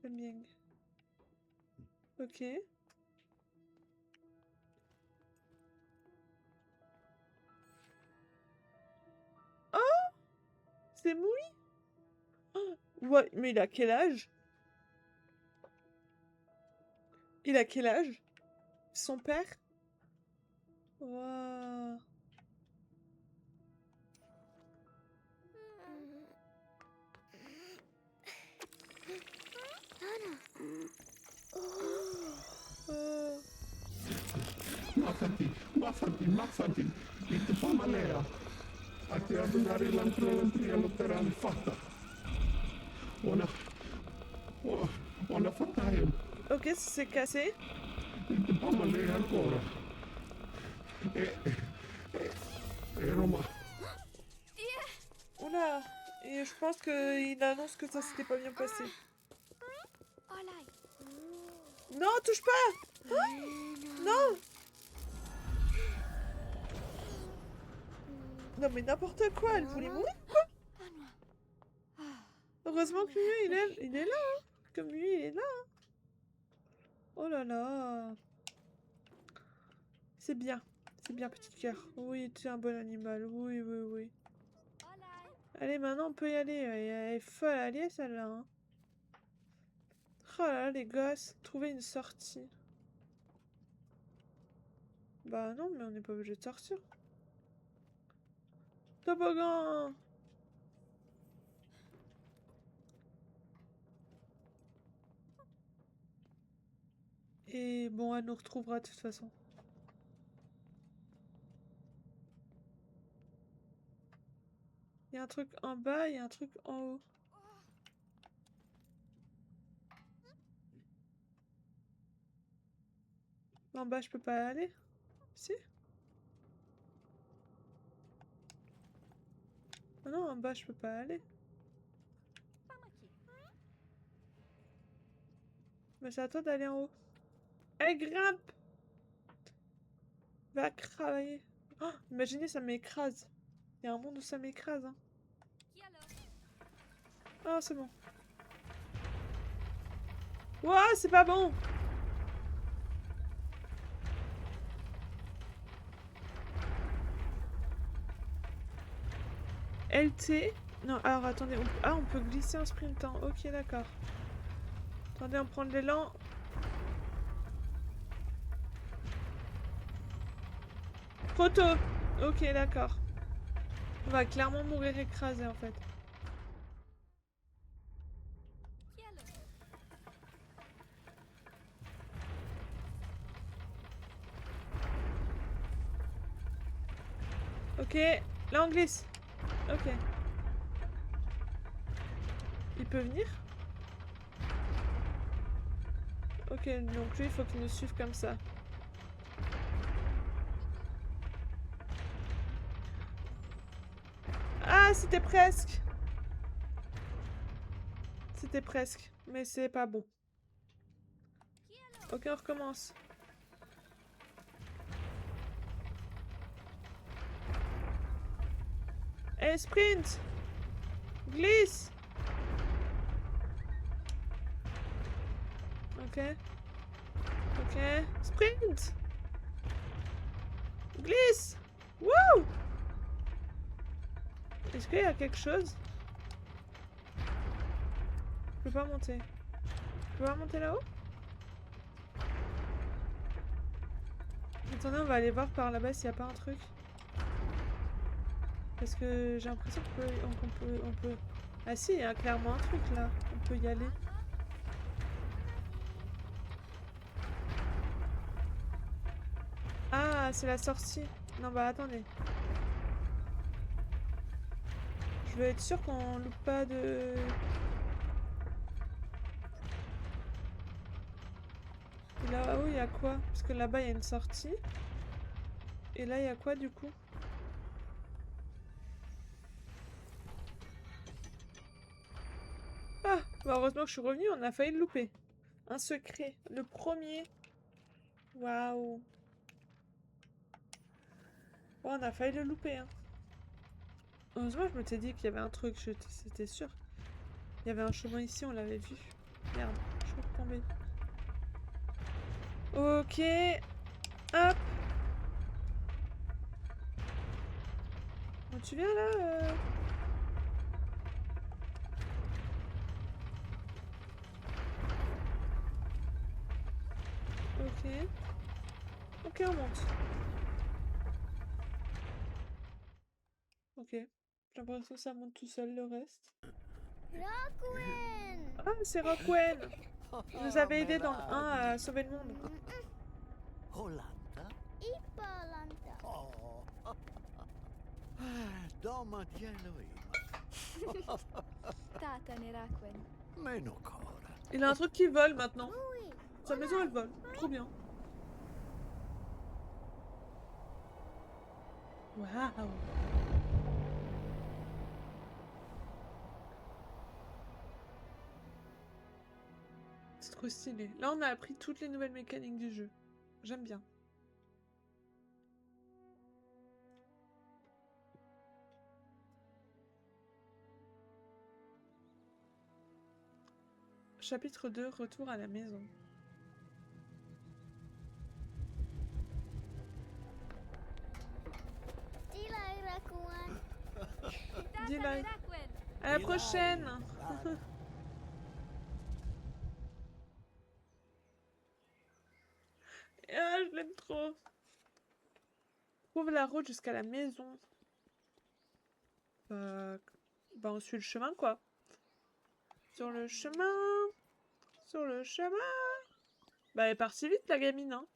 J'aime bien. Ok. Oh, c'est Moui. Oh, ouais, mais il a quel âge? Il a quel âge? Son père? Waouh. Oh. Maffati, inte fa malera. Att jag börjar redan pröva att fatta. On a fatta hem, Ok, c'est cassé. inte fa malera ancora. E Roma, Oula. Et je pense qu'il annonce que ça s'était pas bien passé. Olai. Non, touche pas. Non. Non mais n'importe quoi, elle voulait mourir. Heureusement que lui, il est là. Hein. Comme lui, il est là. Hein. Oh là là. C'est bien. C'est bien, petit cœur. Oui, tu es un bon animal. Oui, oui, oui. Allez, maintenant, on peut y aller. Elle est folle à aller, celle-là. Hein. Oh là là, les gosses. Trouver une sortie. Bah non, mais on n'est pas obligé de sortir. Toboggan! Et bon, elle nous retrouvera de toute façon. Il y a un truc en bas, il y a un truc en haut. En bas, je peux pas aller? Si? Ah non, en bas, je peux pas aller. Mais c'est à toi d'aller en haut. Allez, grimpe! Va travailler. Oh, imaginez, ça m'écrase. Il y a un monde où ça m'écrase. Hein. Ah, c'est bon. Ouah, c'est pas bon! LT. Non, alors attendez. Ah, on peut glisser en sprintant. Ok, d'accord. Attendez, on prend de l'élan. Photo. Ok, d'accord. On va clairement mourir écrasé en fait. Ok, là on glisse. Ok. Il peut venir? Ok, donc lui il faut qu'il nous suive comme ça. Ah, c'était presque. C'était presque, mais c'est pas bon. Ok, on recommence. Allez, sprint! Glisse! Ok. Ok. Sprint! Glisse! Wouh! Est-ce qu'il y a quelque chose? Je peux pas monter. Je peux pas monter là-haut? Attendez, on va aller voir par là-bas s'il n'y a pas un truc. Parce que j'ai l'impression qu'on peut... Ah si, il y a clairement un truc là. On peut y aller. Ah, c'est la sortie. Non, bah attendez. Je veux être sûr qu'on loupe pas de... Et là-haut, il y a quoi? Parce que là-bas, il y a une sortie. Et là, il y a quoi du coup? Ah, bah heureusement que je suis revenue, on a failli le louper. Un secret. Le premier. Waouh. Oh, on a failli le louper, hein. Heureusement, je m'étais dit qu'il y avait un truc, c'était sûr. Il y avait un chemin ici, on l'avait vu. Merde, je suis retombée. Ok. Hop. Bon, tu viens là Ok. Ok, on monte. Ok. J'ai l'impression que ça monte tout seul le reste. Rockwen! Ah, c'est Rockwen! Il nous avait aidé dans le 1 à sauver le monde. Hollanda? Ipalanta. Oh. Doma Dieloim. Tata Nerakwen. Menocora. Il a un truc qui vole maintenant. Oui. Sa maison elle vole. Trop bien. Waouh! C'est trop stylé. Là, on a appris toutes les nouvelles mécaniques du jeu. J'aime bien. Chapitre 2, retour à la maison. Tilai Rakwan. Dis-le. À la prochaine! Ah, je l'aime trop. Trouve la route jusqu'à la maison. Bah, on suit le chemin, quoi. Sur le chemin. Sur le chemin. Bah, elle est partie vite, la gamine, hein.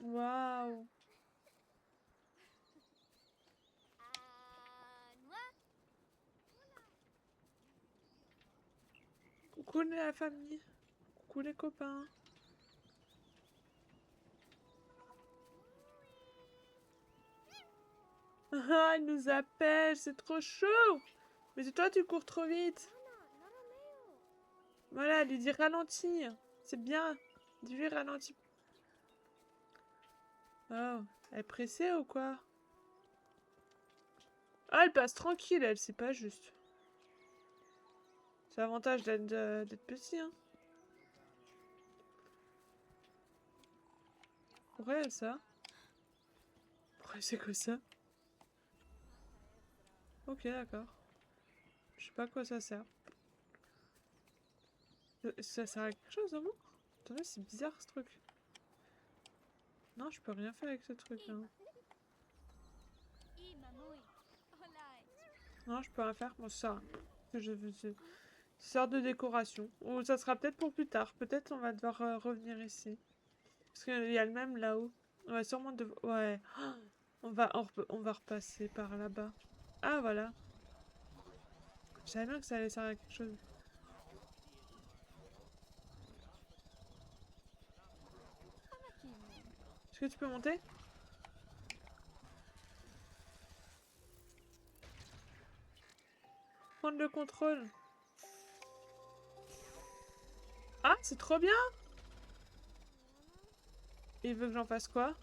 Waouh. Coucou la famille. Coucou les copains. Ah, elle nous appelle, c'est trop chaud. Mais c'est toi, tu cours trop vite. Voilà, lui dit ralentir. C'est bien. Dis-lui ralentir. Oh, elle est pressée ou quoi? Ah, elle passe tranquille, elle, c'est pas juste. C'est l'avantage d'être petit, hein. Pourquoi ça? Pourquoi c'est que ça? Ok, d'accord. Je sais pas à quoi ça sert. Ça sert à quelque chose, vraiment? Attendez, c'est bizarre ce truc. Non, je peux rien faire avec ce truc là. Non, je peux rien faire. Bon, ça. Ça sert de décoration. Ou ça sera peut-être pour plus tard. Peut-être on va devoir revenir ici. Parce qu'il y a le même là-haut. On va sûrement devoir... Ouais. On va repasser par là-bas. Ah, voilà. Je savais bien que ça allait servir à quelque chose. Est-ce que tu peux monter? Prendre le contrôle. Ah, c'est trop bien! Il veut que j'en fasse quoi?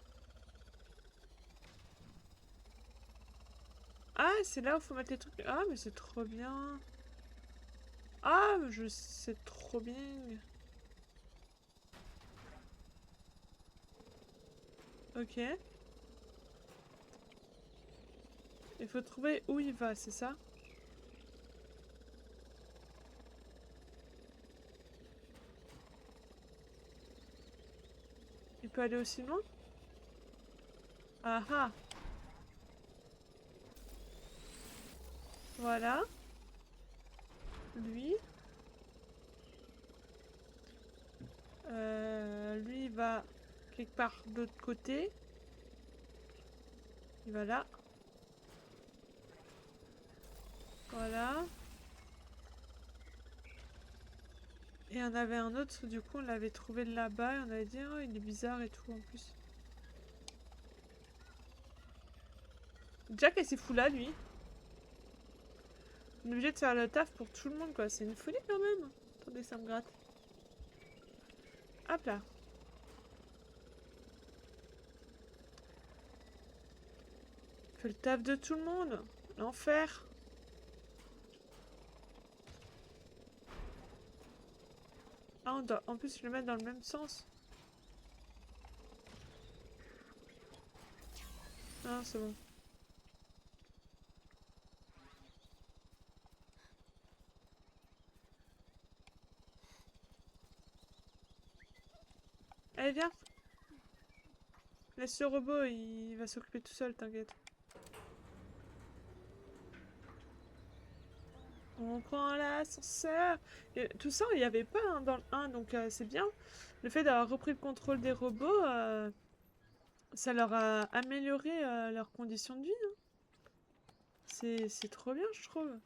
Ah, c'est là où il faut mettre les trucs. Ah, mais c'est trop bien. Ah, mais je sais trop bien. Ok. Il faut trouver où il va, c'est ça? Il peut aller aussi loin? Ah ah! Voilà. Lui. Lui, il va quelque part de l'autre côté. Il va là. Voilà. Et on avait un autre, du coup, on l'avait trouvé là-bas et on avait dit, oh, il est bizarre et tout en plus. Jack, elle s'est fout là, lui. On est obligé de faire le taf pour tout le monde, quoi. C'est une folie quand même. Attendez, ça me gratte. Hop là. Fait le taf de tout le monde. L'enfer. Ah, on doit en plus le mettre dans le même sens. Ah, c'est bon. Allez, viens. Laisse ce robot, il va s'occuper tout seul, t'inquiète. On prend l'ascenseur. Tout ça, il n'y avait pas hein, dans le 1, donc c'est bien. Le fait d'avoir repris le contrôle des robots, ça leur a amélioré leurs conditions de vie. Hein. C'est trop bien, je trouve.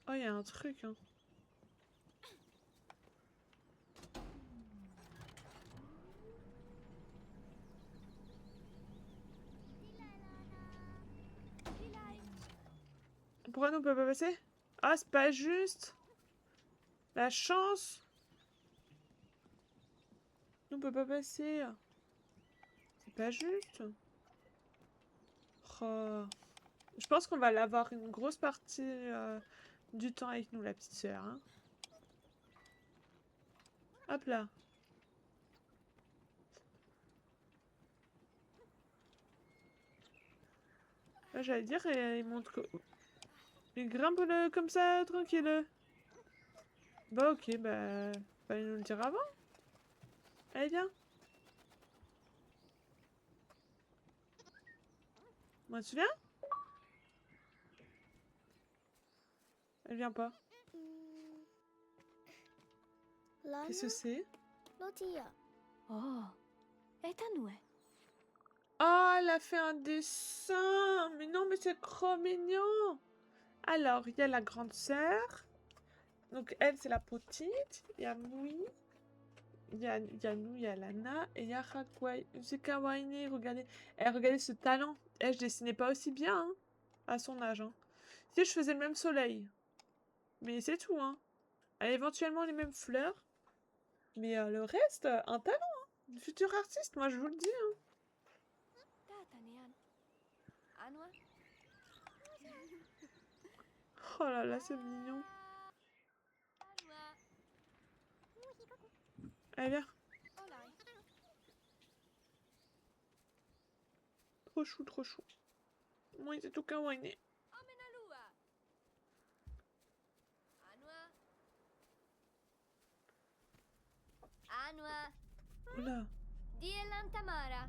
Oh, il y a un truc. Hein. Pourquoi nous on peut pas passer? Ah, c'est pas juste. La chance. Nous on peut pas passer. C'est pas juste. Oh. Je pense qu'on va l'avoir une grosse partie du temps avec nous, la petite sœur. Hein. Hop là. Là, j'allais dire, il montre que... Il grimpe comme ça, tranquille. Bah ok, bah... Fallait nous le dire avant. Allez, viens. Moi, tu viens? Elle vient pas. Qu'est-ce que c'est? Lotia. Oh, etanue. Oh, elle a fait un dessin! Mais non, mais c'est trop mignon! Alors, il y a la grande sœur. Donc, elle, c'est la petite. Il y a Moui. Il y a nous, il y a Lana et il y a Hakwai. C'est kawaii, regardez. Eh, regardez ce talent. Eh, je dessinais pas aussi bien, hein, à son âge, hein. Si je faisais le même soleil. Mais c'est tout, hein. Éventuellement les mêmes fleurs. Mais le reste, un talent, hein. Une future artiste, moi je vous le dis, hein. Anwa? Oh là là, c'est mignon. Allez, viens. Olai. Trop chou, trop chou. Moi, c'est tout kawaii. Amenalua. Anwa. Anwa. Oula. Dielantamara.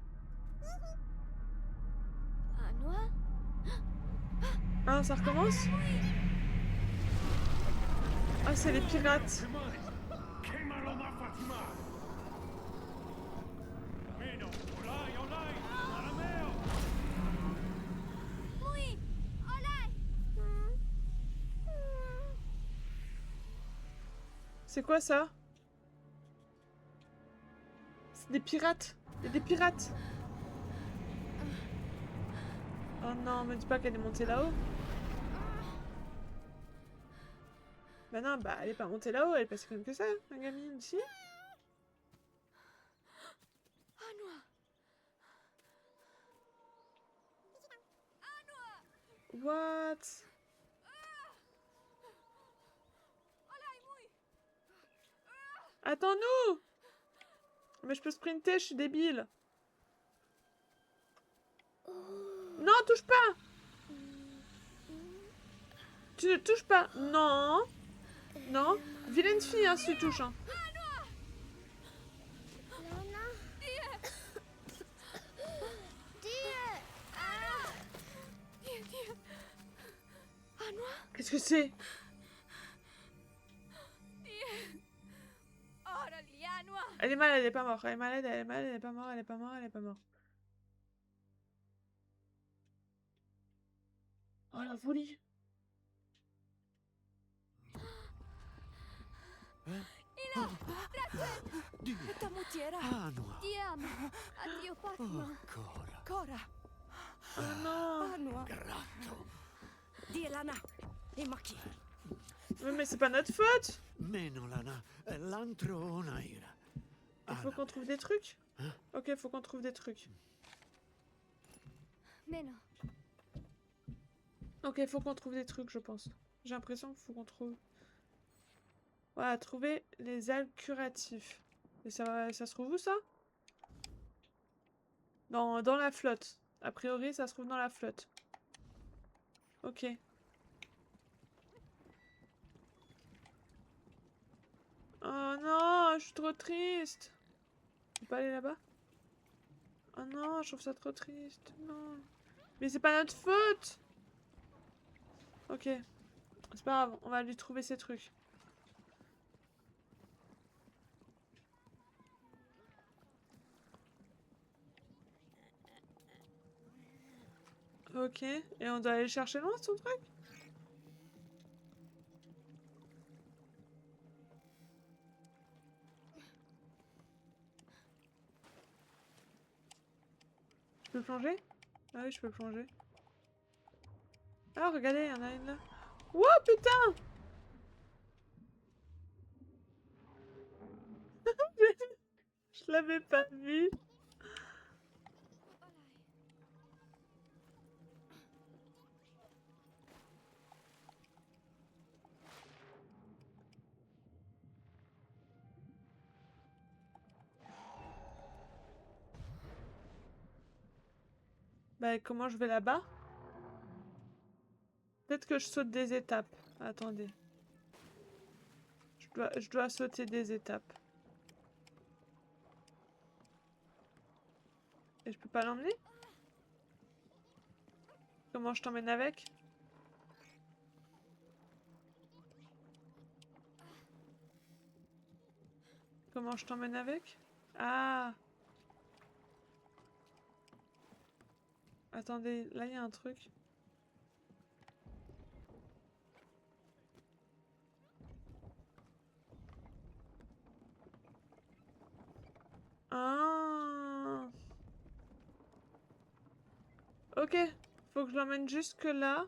Anwa? Ah, ça recommence? Ah, c'est les pirates. Mui. Olai. C'est quoi ça? C'est des pirates. Il y a des pirates. Oh non, me dis pas qu'elle est montée là-haut. Bah non, bah elle est pas montée là-haut, elle est passée comme que ça, la gamine, si. Anwa. What? Olai, mui. Attends-nous! Mais je peux sprinter, je suis débile. Non, touche pas! Tu ne touches pas! Non! Non! Vilaine fille, hein, si tu touches, hein. Lana. Die. Die. Anwa. Qu'est-ce que c'est? Die. Ora li Anwa. Elle est malade, elle est pas morte. Elle est malade, elle est malade, elle est pas morte, elle est pas morte, elle est pas morte. Oh la folie! Dio. Tamutiera. Anua. Ti amo. Addio, Fatma. Ancora. Cora. Oh non! Anwa. Gratto. Dielana. E Maki. Mais c'est pas notre faute! Meno lana. L'antro onaira. Il faut qu'on trouve des trucs? Hein? Ok, faut qu'on trouve des trucs. Meno. Ok, faut qu'on trouve des trucs, je pense. J'ai l'impression qu'il faut qu'on trouve... Voilà, trouver les algues curatifs. Et ça se trouve où, ça? Dans la flotte. A priori, ça se trouve dans la flotte. Ok. Oh non, je suis trop triste. Je peux pas aller là-bas? Oh non, je trouve ça trop triste. Non. Mais c'est pas notre faute! Ok. C'est pas grave, on va lui trouver ses trucs. Ok, et on doit aller chercher loin son truc? Je peux plonger? Ah oui, je peux plonger. Ah, regardez, il y en a une là. Wow, putain! Je l'avais pas vu. Bah, comment je vais là-bas? Peut-être que je saute des étapes. Attendez. Je dois sauter des étapes. Et je peux pas l'emmener? Comment je t'emmène avec? Comment je t'emmène avec? Ah! Attendez, là il y a un truc. Ah. Ok, faut que je l'emmène jusque là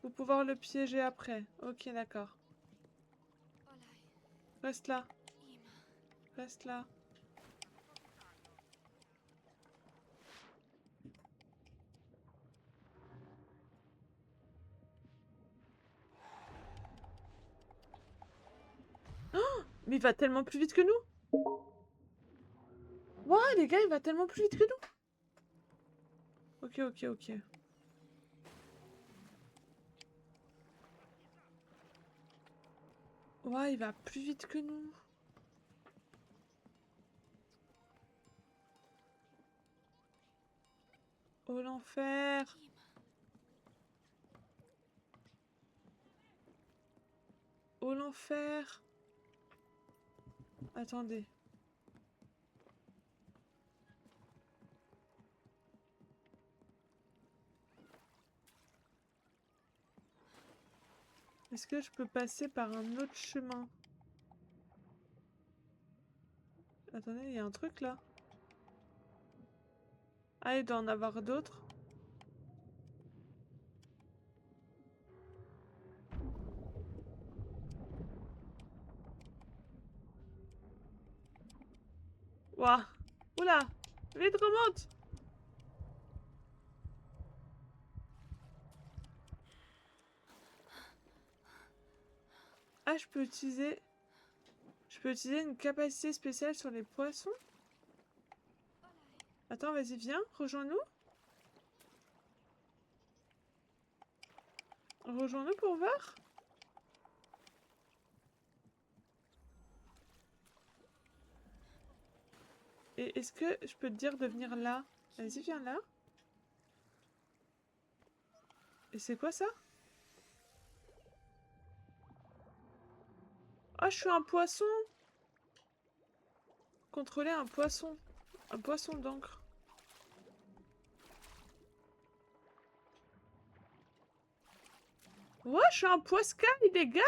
pour pouvoir le piéger après. Ok, d'accord. Reste là. Reste là. Mais il va tellement plus vite que nous. Ouah, les gars, il va tellement plus vite que nous. Ok, ok, ok. Ouah, il va plus vite que nous. Oh l'enfer. Oh l'enfer. Attendez. Est-ce que je peux passer par un autre chemin? Attendez, il y a un truc là. Ah, il doit en avoir d'autres. Ouah. Oula. Vite, remonte. Ah, je peux utiliser... Je peux utiliser une capacité spéciale sur les poissons? Attends, vas-y, viens, rejoins-nous. Rejoins-nous pour voir. Et est-ce que je peux te dire de venir là? Vas-y, viens là. Et c'est quoi ça? Ah, je suis un poisson! Contrôler un poisson. Un poisson d'encre. Ouais, je suis un poiscaille, les gars!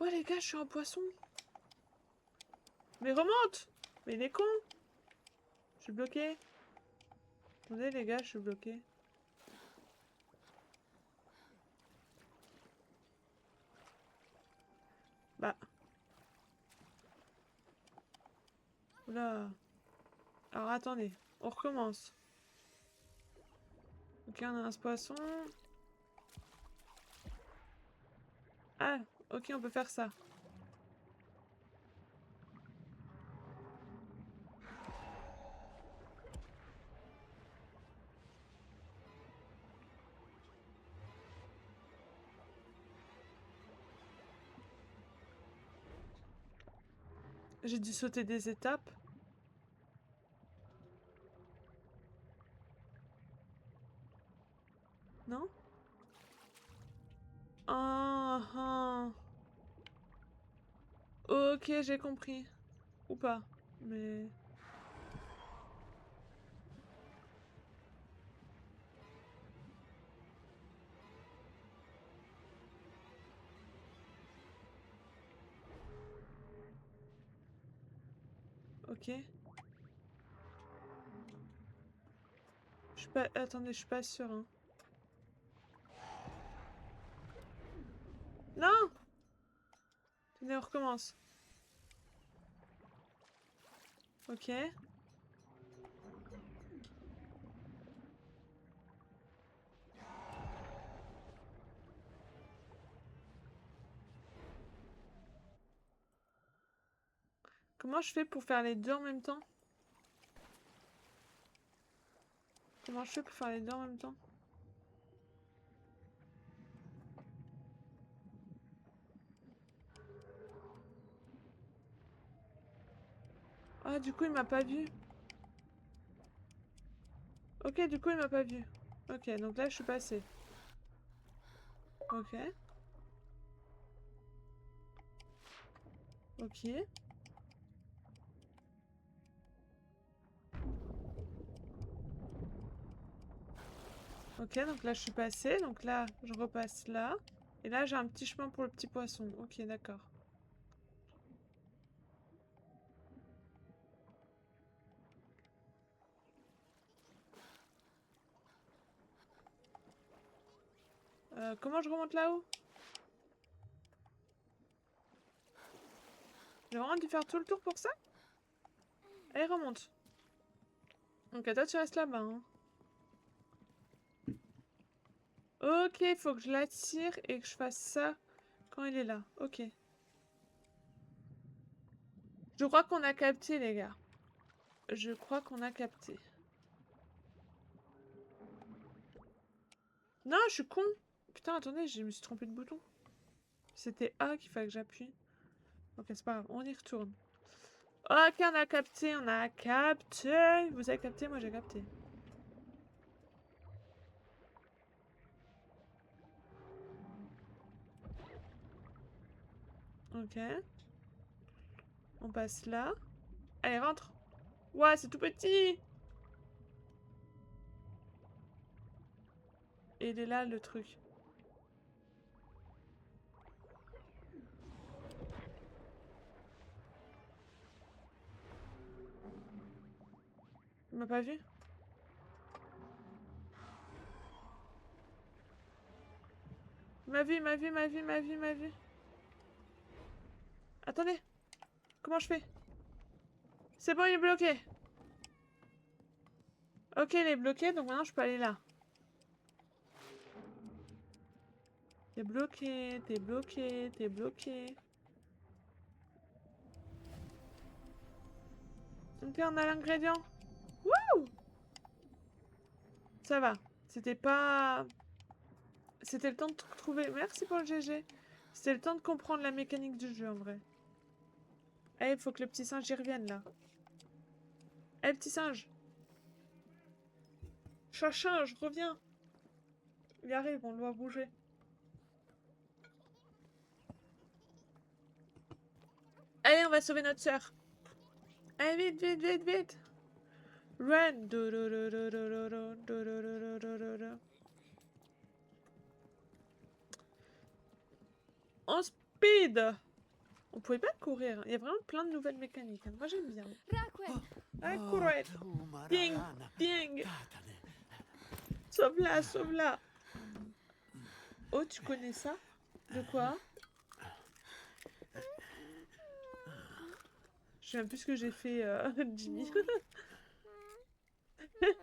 Ouais, les gars, je suis un poisson. Mais remonte! Mais il est con! Je suis bloqué. Attendez, les gars, je suis bloqué. Bah. Oula. Alors, attendez. On recommence. Ok, on a un poisson. Ah, ok, on peut faire ça. J'ai dû sauter des étapes. Non? Ah, ah. Ok, j'ai compris. Ou pas. Mais... Ok. Je suis pas... Attendez, je suis pas sûre, hein. Non! Tenez, on recommence. Ok. Comment je fais pour faire les deux en même temps? Comment je fais pour faire les deux en même temps? Ah, du coup, il m'a pas vu. Ok, du coup, il m'a pas vu. Ok, donc là, je suis passée. Ok. Ok. Ok, donc là je suis passée, donc là je repasse là. Et là j'ai un petit chemin pour le petit poisson. Ok, d'accord. Comment je remonte là-haut? J'ai vraiment dû faire tout le tour pour ça? Allez, remonte. Donc toi tu restes là-bas. Hein. Ok, il faut que je l'attire et que je fasse ça quand il est là. Ok. Je crois qu'on a capté, les gars. Je crois qu'on a capté. Non, je suis con. Putain, attendez, je me suis trompé de bouton. C'était A qu'il fallait que j'appuie. Ok, c'est pas grave, on y retourne. Ok, on a capté, on a capté. Vous avez capté, moi j'ai capté. Ok. On passe là. Allez, rentre. Ouais, c'est tout petit. Et il est là, le truc. Il m'a pas vu? Il m'a vu, il m'a vu, il m'a vu, il m'a vu, il m'a vu. Attendez. Comment je fais? C'est bon, il est bloqué. Ok, il est bloqué, donc maintenant je peux aller là. T'es bloqué, t'es bloqué, t'es bloqué. Ok, on a l'ingrédient. Wouh! Ça va. C'était pas... C'était le temps de trouver... Merci pour le GG. C'était le temps de comprendre la mécanique du jeu, en vrai. Eh, il faut que le petit singe y revienne, là. Eh, petit singe! Chachin, reviens! Il arrive, on doit bouger. Allez, on va sauver notre sœur. Allez, vite, vite, vite, vite! Run! En speed! On pouvait pas courir. Il y a vraiment plein de nouvelles mécaniques. Hein. Moi, j'aime bien. Rakwen! Ah, Oh, courir! tu Ding! Maralana. Ding! Tatane. Sauve-la, sauve-la! Oh, tu connais ça? De quoi? Je sais même plus ce que j'ai fait, Jimmy.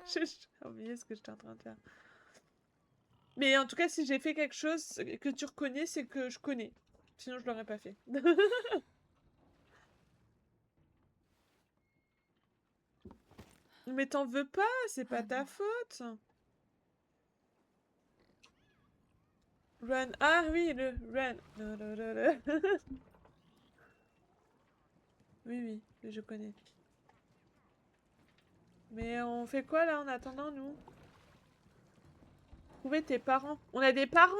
J'ai oublié ce que j'étais en train de faire. Mais en tout cas, si j'ai fait quelque chose que tu reconnais, c'est que je connais. Sinon, je l'aurais pas fait. Mais t'en veux pas, c'est pas ta faute. Run. Ah oui, le run. Oui, oui, je connais. Mais on fait quoi là en attendant, nous? Trouver tes parents. On a des parents?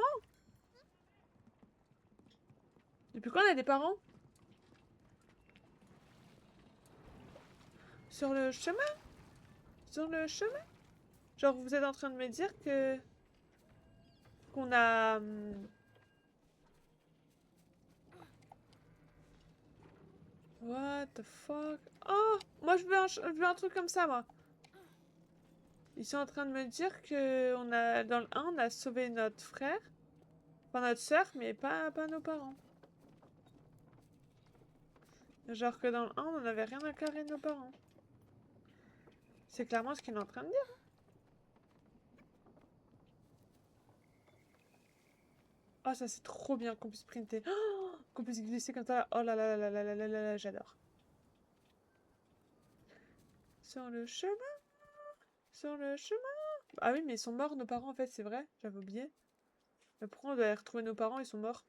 Depuis quand on a des parents? Sur le chemin? Sur le chemin? Genre, vous êtes en train de me dire que... Qu'on a... What the fuck? Oh! Moi, je veux un truc comme ça, moi. Ils sont en train de me dire que on a, dans le 1, on a sauvé notre frère. Enfin, notre soeur, mais pas nos parents. Genre que dans le 1, on n'avait rien à carrer de nos parents. C'est clairement ce qu'il est en train de dire. Oh, ça c'est trop bien qu'on puisse sprinter. Oh, qu'on puisse glisser comme ça. Oh là là là là là là là là, j'adore. Sur le chemin. Sur le chemin. Ah oui, mais ils sont morts, nos parents, en fait, c'est vrai. J'avais oublié. Mais pourquoi on doit aller retrouver nos parents, ils sont morts?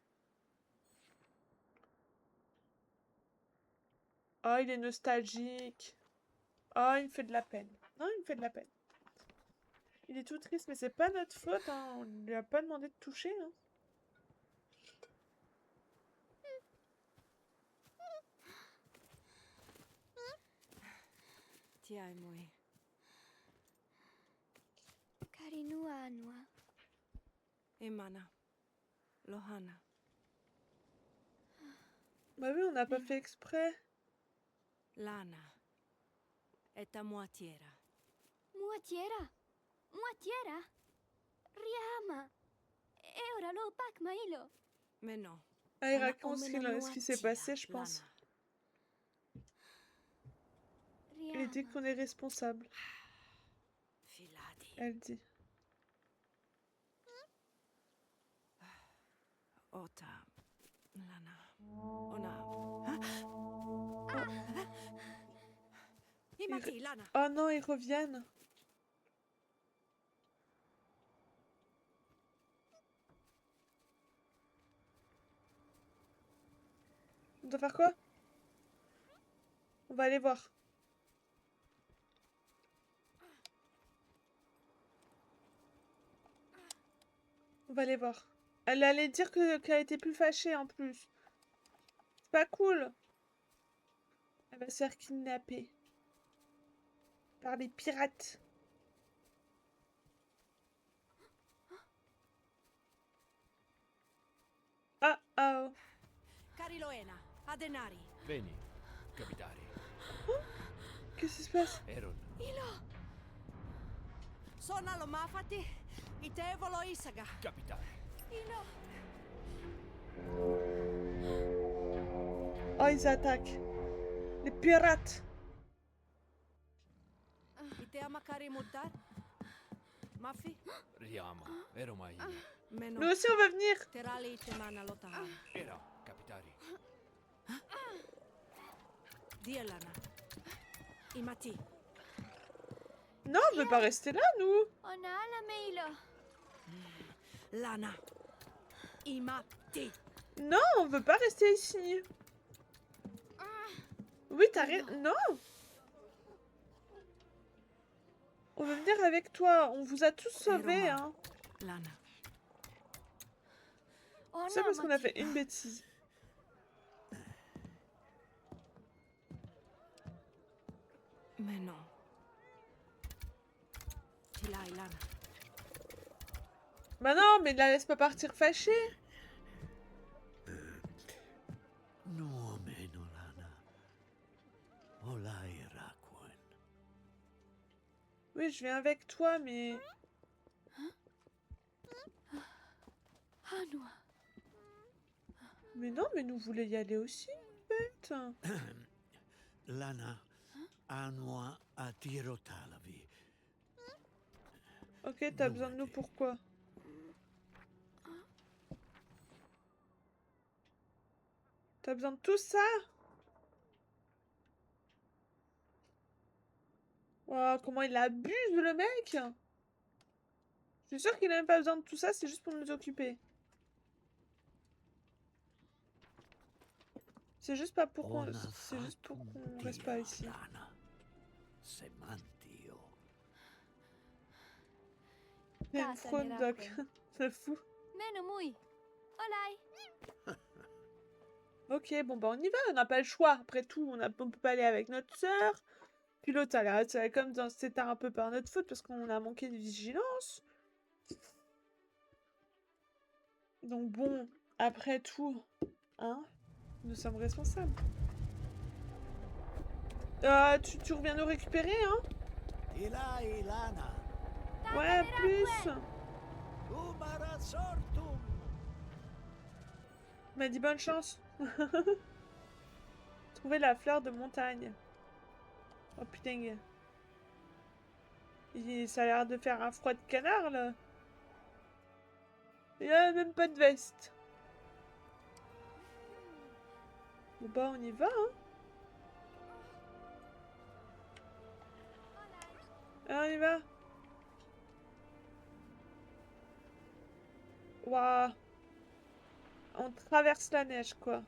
Oh, il est nostalgique. Oh, il me fait de la peine. Non, il me fait de la peine. Il est tout triste, mais c'est pas notre faute, hein. On lui a pas demandé de toucher, hein. Ti ai moi. Ok. Karinua Anua. Emana. Lohana. Bah oui, on n'a pas fait exprès. Lana. Et moitiera. Muatiera. Muatiera. Riama. E ora lo pak mailo. Mais non. Ah, il Ona raconte ce qui s'est omena passé, je pense. Lana. Il dit Riama. qu'on est responsable. Filadi. Elle dit. Ota. Lana. Ona. Imati, Lana. Oh non, ils reviennent. On doit faire quoi? On va aller voir. On va aller voir. Elle allait dire qu'elle était plus fâchée en plus. C'est pas cool. Elle va se faire kidnapper. Par les pirates. Ah, oh. Cariloena. Adenari. Veni, capitari. Qu'est-ce qui se passe? Eron. Sona lo mafati. Itevolo isaga. Capitare. Oh, ils attaquent. Les pirates. Itea makari mutar. Mafi. Riama. Ero mai. Meno. Nous aussi, on va venir. Terali temana lotahana. Era, capitari. Dielana. Imati. Non, on veut pas rester là, nous. Ona ala mailo. Lana. Imati. Non, on veut pas rester ici. Oui, t'as raison. Non. On veut venir avec toi. On vous a tous sauvés, hein. Lana. C'est parce qu'on a fait une bêtise. Mais non. Tilai Lana. Bah non, mais la laisse pas partir fâchée. No meno lana. Olai rakuen. Oui, je viens avec toi, mais... Anua. Mais non, mais nous voulons y aller aussi, bête. Lana. Anua a tiro talavi. Ok, t'as besoin de nous pourquoi? T'as besoin de tout ça? Wow, comment il abuse, le mec! Je suis sûre qu'il a même pas besoin de tout ça, c'est juste pour nous occuper. C'est juste pas pour qu'on... C'est juste pour qu'on reste pas ici. Lana. Semantio. Il y a une Tata fraude, Doc. Miracle. C'est fou. Meno mui. Olai. Ok, bon bah on y va, on n'a pas le choix. Après tout, on peut pas aller avec notre sœur. Puis l'autre, elle a retiré comme dans cet état un peu par notre faute parce qu'on a manqué de vigilance. Donc bon, après tout, hein, nous sommes responsables. Tu reviens nous récupérer, hein? Ilai lana. Ouais, plus. Umara sortum. Il m'a dit bonne chance. Trouver la fleur de montagne. Oh putain. Ça a l'air de faire un froid de canard, là. Il n'y a même pas de veste. Bon bah on y va, hein. Ah, on y va. Waouh. On traverse la neige, quoi.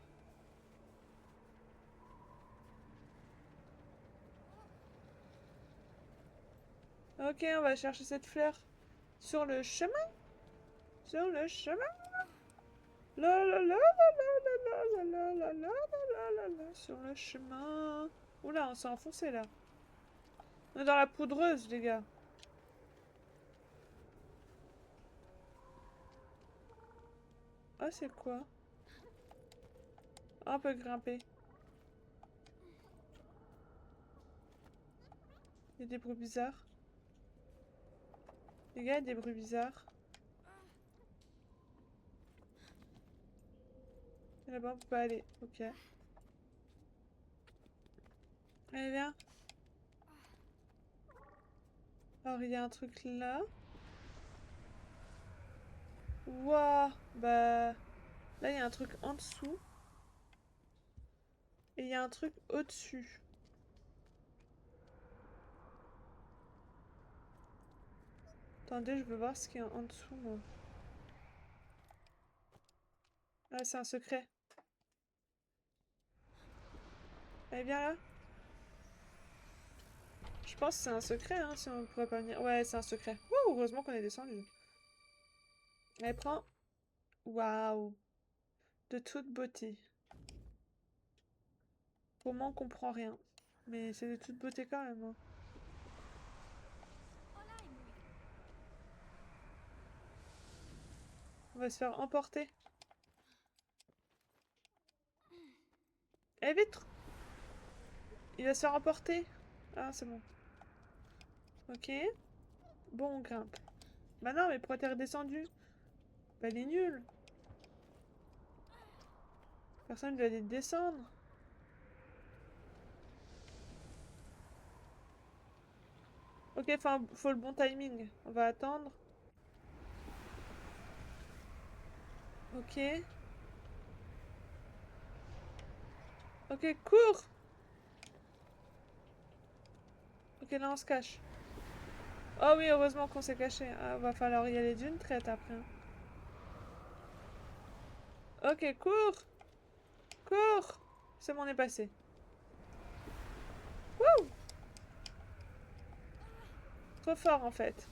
Ok, on va chercher cette fleur. Sur le chemin. Sur le chemin. La la la la la la la la la la la la. Sur le chemin. Oula, on s'est enfoncé là. On est dans la poudreuse, les gars. Ah, c'est quoi? Ah, on peut grimper. Il y a des bruits bizarres. Les gars, il y a des bruits bizarres. Et là-bas, on peut pas aller. Ok. Allez, viens. Alors, il y a un truc là. Waouh. Bah... Là, il y a un truc en dessous. Et il y a un truc au-dessus. Attendez, je veux voir ce qu'il y a en dessous, moi. Ah, c'est un secret. Allez, viens là. Je pense que c'est un secret, hein, si on pourrait pas venir. Ouais, c'est un secret. Wouh, heureusement qu'on est descendu. Allez, prends. Waouh. De toute beauté. Pour moi, on comprend rien. Mais c'est de toute beauté quand même, hein. On va se faire emporter. Eh, vite! Il va se faire emporter. Ah, c'est bon. Ok. Bon, on grimpe. Bah non, mais pourquoi t'es redescendu? Bah, il est nul. Personne ne lui a dit de descendre. Ok, enfin, faut le bon timing. On va attendre. Ok. Ok, cours! Ok, là, on se cache. Oh oui, heureusement qu'on s'est caché. Ah, va falloir y aller d'une traite après, hein. Ok, cours! Cours! C'est bon, on est passé. Wouh! Trop fort, en fait.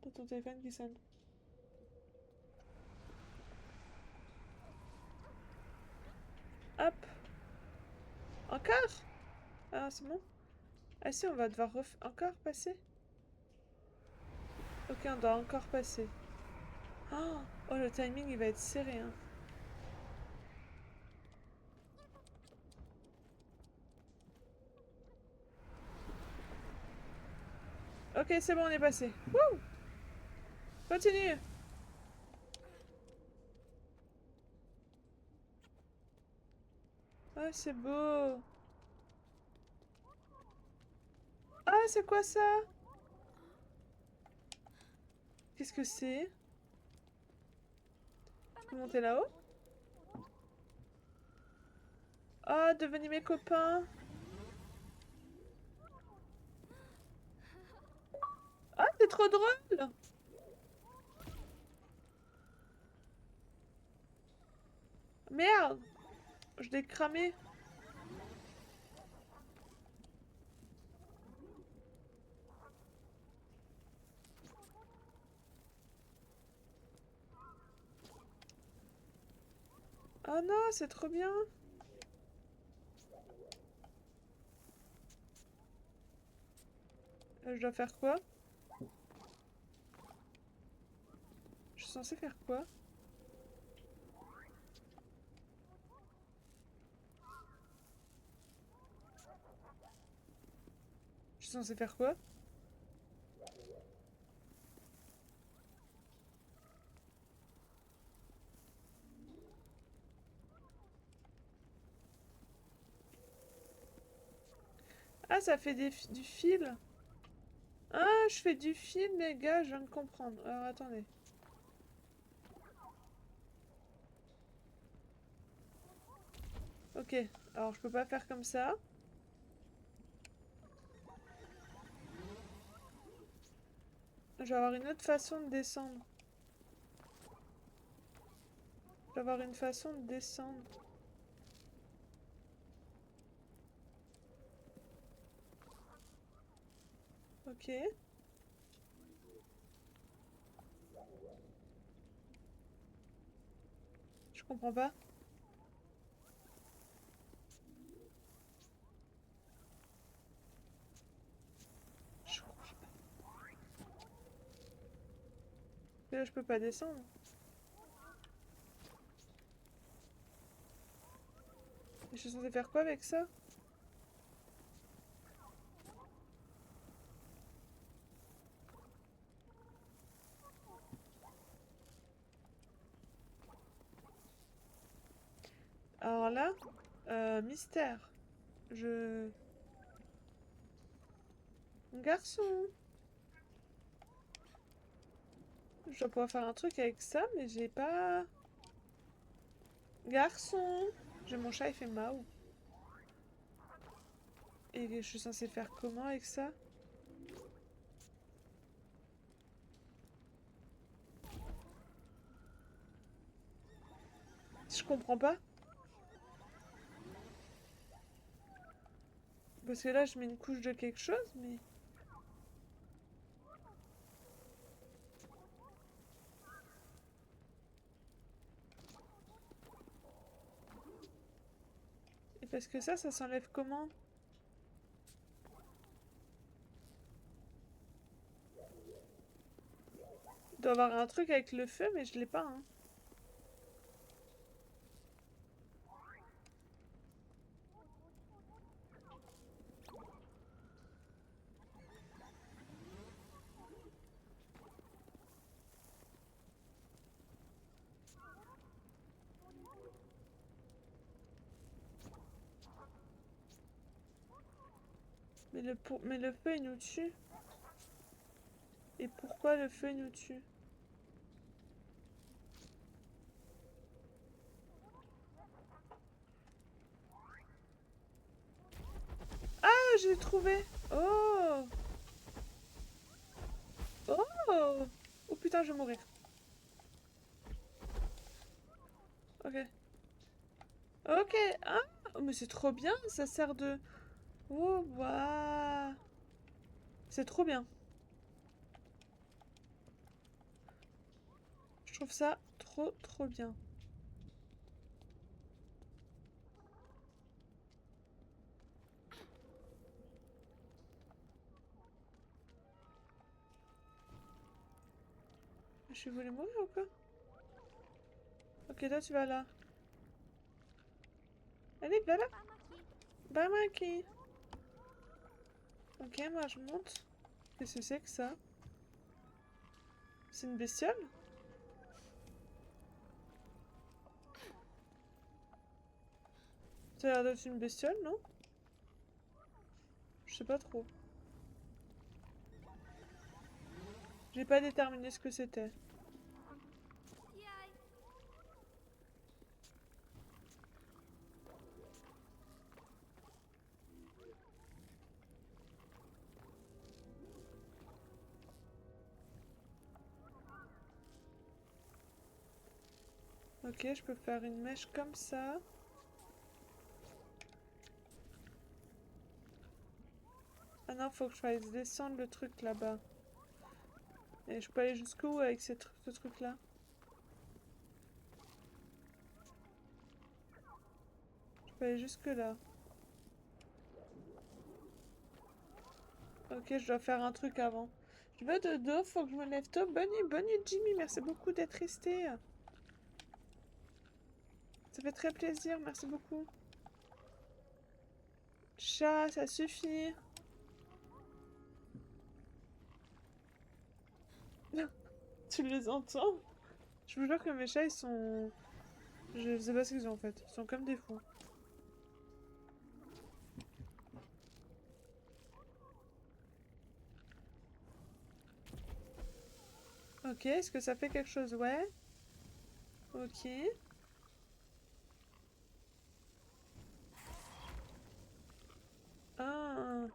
T'as ton téléphone qui sonne. Hop! Encore? Ah, c'est bon? Ah si, on va devoir encore passer? Ok, on doit encore passer. Oh, oh, le timing, il va être serré, hein. Ok, c'est bon, on est passé. Wouh! Continue! Ah, c'est beau! Ah, c'est quoi ça? Qu'est-ce que c'est? Je peux monter là-haut? Ah, devenez mes copains! Ah, c'est trop drôle! Merde! Je l'ai cramé. Oh non, c'est trop bien! Je dois faire quoi? Je suis censée faire quoi? Je suis censée faire quoi? Ah, ça fait du fil. Ah, je fais du fil, les gars, je viens de comprendre. Alors, attendez. Ok, alors je peux pas faire comme ça. Je vais avoir une autre façon de descendre. Je vais avoir une façon de descendre. Ok. Je comprends pas. Je comprends pas. Et là, je peux pas descendre. Et je suis censée faire quoi avec ça? Alors là, mystère. Je... Garçon. Je dois pouvoir faire un truc avec ça, mais j'ai pas... Garçon. J'ai mon chat, il fait miaou. Et je suis censée faire comment avec ça? Je comprends pas. Parce que là, je mets une couche de quelque chose, mais... Et parce que ça s'enlève comment? Il doit y avoir un truc avec le feu, mais je l'ai pas, hein. Mais le feu, il nous tue. Et pourquoi le feu, il nous tue? Ah, je l'ai trouvé! Oh! Oh! Oh putain, je vais mourir. Ok. Ok. Ah! Oh, mais c'est trop bien, ça sert de... Oh, waouh! C'est trop bien. Je trouve ça trop bien. Je voulais mourir ou quoi? Ok, toi tu vas là. Allez, va là. Bamaki. Ok, moi je monte. Qu'est-ce que c'est que ça? C'est une bestiole? Ça a l'air d'être une bestiole, non? Je sais pas trop. J'ai pas déterminé ce que c'était. Ok, je peux faire une mèche comme ça. Ah non, faut que je fasse descendre le truc là-bas. Et je peux aller jusqu'où avec ce truc-là? Je peux aller jusque là. Ok, je dois faire un truc avant. Je veux de dos, faut que je me lève tôt. Bonne nuit Jimmy, merci beaucoup d'être resté. Ça fait très plaisir, merci beaucoup. Chat, ça suffit. Tu les entends? Je vous jure que mes chats, ils sont... Je sais pas ce qu'ils ont en fait. Ils sont comme des fous. Ok, est-ce que ça fait quelque chose? Ouais. Ok. Ah.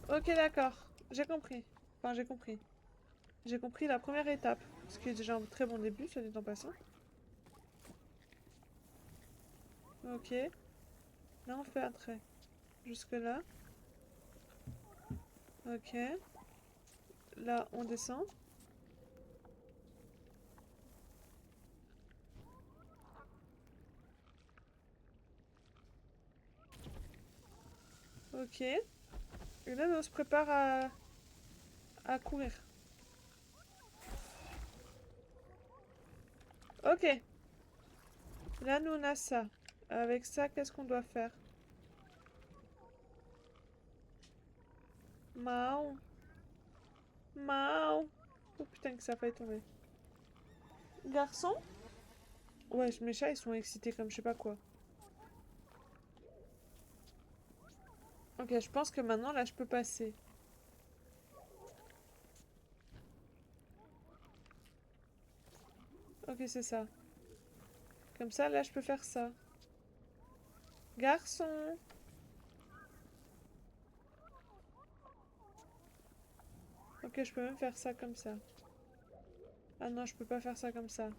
Ok, d'accord. J'ai compris. Enfin, j'ai compris. J'ai compris la première étape. Ce qui est déjà un très bon début, soit dit en passant. Ok. Là, on fait un trait. Jusque là. Ok. Là, on descend. Ok. Et là, on se prépare à courir. Ok. Là, nous, on a ça. Avec ça, qu'est-ce qu'on doit faire? Mao. Mao. Oh putain, que ça a failli tomber. Garçon? Ouais, mes chats, ils sont excités comme je sais pas quoi. Ok, je pense que maintenant, là, je peux passer. Ok, c'est ça. Comme ça, là, je peux faire ça. Garçon! Ok, je peux même faire ça comme ça. Ah non, je peux pas faire ça comme ça.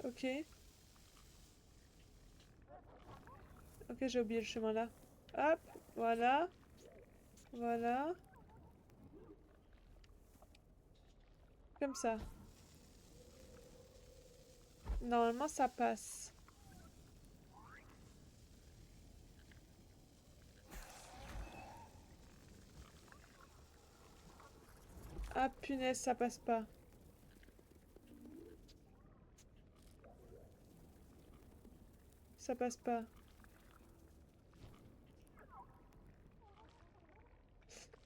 Ok. Ok, j'ai oublié le chemin là. Hop, voilà. Voilà. Comme ça. Normalement, ça passe. Ah punaise, ça passe pas. Ça passe pas.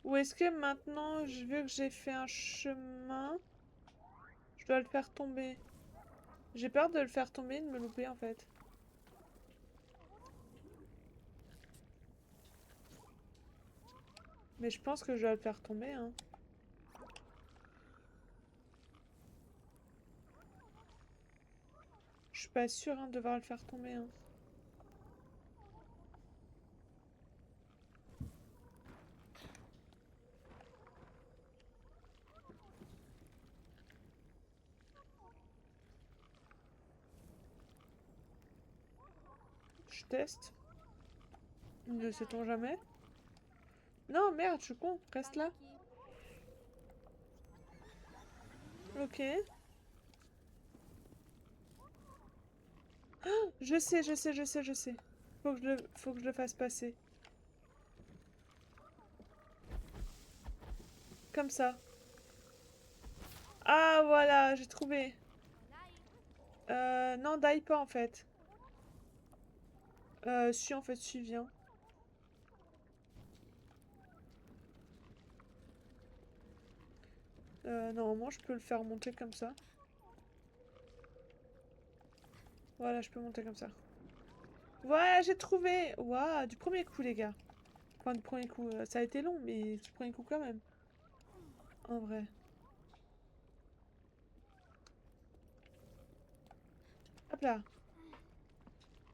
Ou est-ce que maintenant, vu que j'ai fait un chemin, je dois le faire tomber? J'ai peur de le faire tomber et de me louper en fait. Mais je pense que je dois le faire tomber, hein. Je suis pas sûre hein, de devoir le faire tomber, hein. Je teste. Ne sait-on jamais? Non, merde, je suis con. Reste là. Ok. Je sais, je sais, je sais, je sais. Faut que je le fasse passer. Comme ça. Ah, voilà, j'ai trouvé. Non, d'aille pas en fait. Si, en fait, si, viens. Normalement, je peux le faire monter comme ça. Voilà, je peux monter comme ça. Voilà, j'ai trouvé! Waouh, du premier coup, les gars. Enfin, du premier coup. Ça a été long, mais du premier coup quand même. En vrai. Hop là.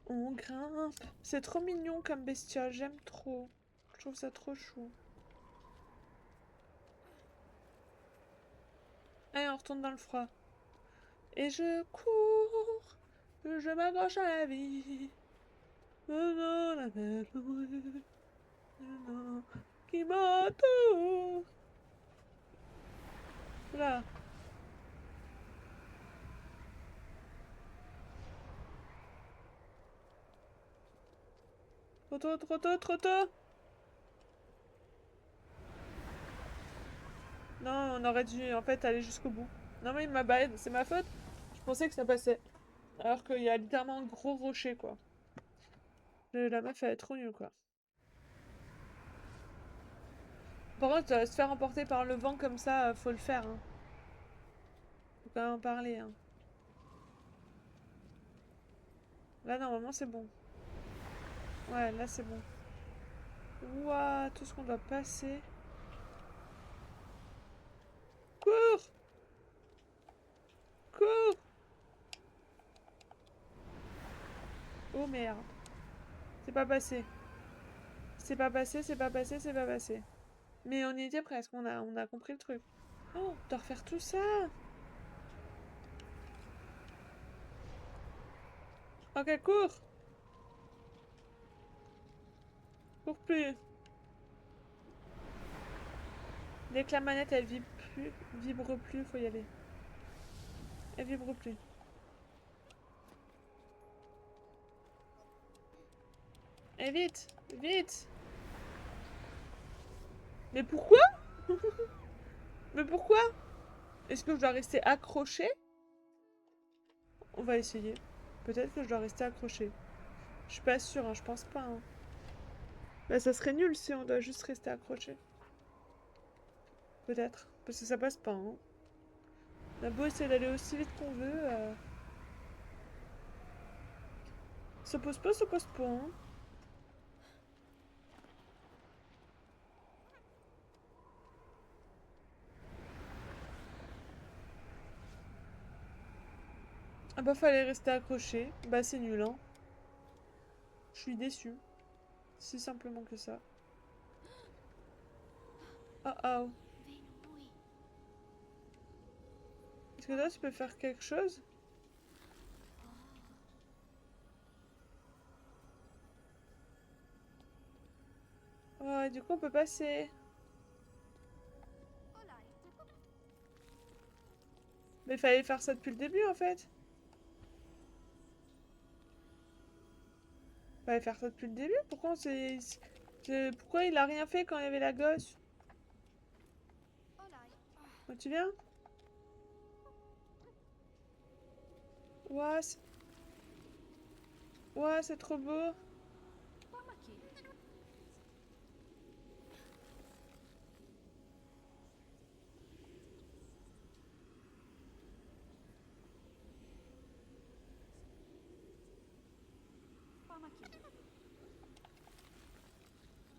On grimpe. C'est trop mignon comme bestiole, j'aime trop. Je trouve ça trop chou. Allez, on retourne dans le froid. Et je cours. Je m'accroche à la vie. Devant la belle rue. Qui m'entoure. Là. Trop tôt, trop tôt, trop tôt. Non, on aurait dû en fait aller jusqu'au bout. Non mais ma bad, c'est ma faute. Je pensais que ça passait. Alors qu'il y a littéralement un gros rocher quoi. La meuf elle est trop nulle quoi. Par contre, se faire emporter par le vent comme ça, faut le faire. Hein. Faut quand même en parler. Hein. Là normalement c'est bon. Ouais, là c'est bon. Ouah, tout ce qu'on doit passer. Cours! Cours! Oh merde. C'est pas passé. C'est pas passé, c'est pas passé, c'est pas passé. Mais on y était presque, on a compris le truc. Oh, on doit refaire tout ça! Ok, cours! Cours plus! Dès que la manette elle vibre plus, faut y aller. Elle vibre plus. Et vite! Vite! Mais pourquoi? Mais pourquoi? Est-ce que je dois rester accroché? On va essayer. Peut-être que je dois rester accroché. Je suis pas sûre, hein, je pense pas. Hein. Bah, ça serait nul si on doit juste rester accroché. Peut-être. Parce que ça passe pas. Hein. On a beau essayer d'aller aussi vite qu'on veut. Ça pose pas, ça pose pas. Hein. Ah bah fallait rester accroché. Bah c'est nul hein. Je suis déçue. C'est simplement que ça. Oh oh. Est-ce que toi tu peux faire quelque chose? Ouais, du coup on peut passer. Mais il fallait faire ça depuis le début en fait. Fallait faire ça depuis le début. Pourquoi pourquoi il a rien fait quand il y avait la gosse? Oh, tu viens? Ouais, ouais, c'est trop beau.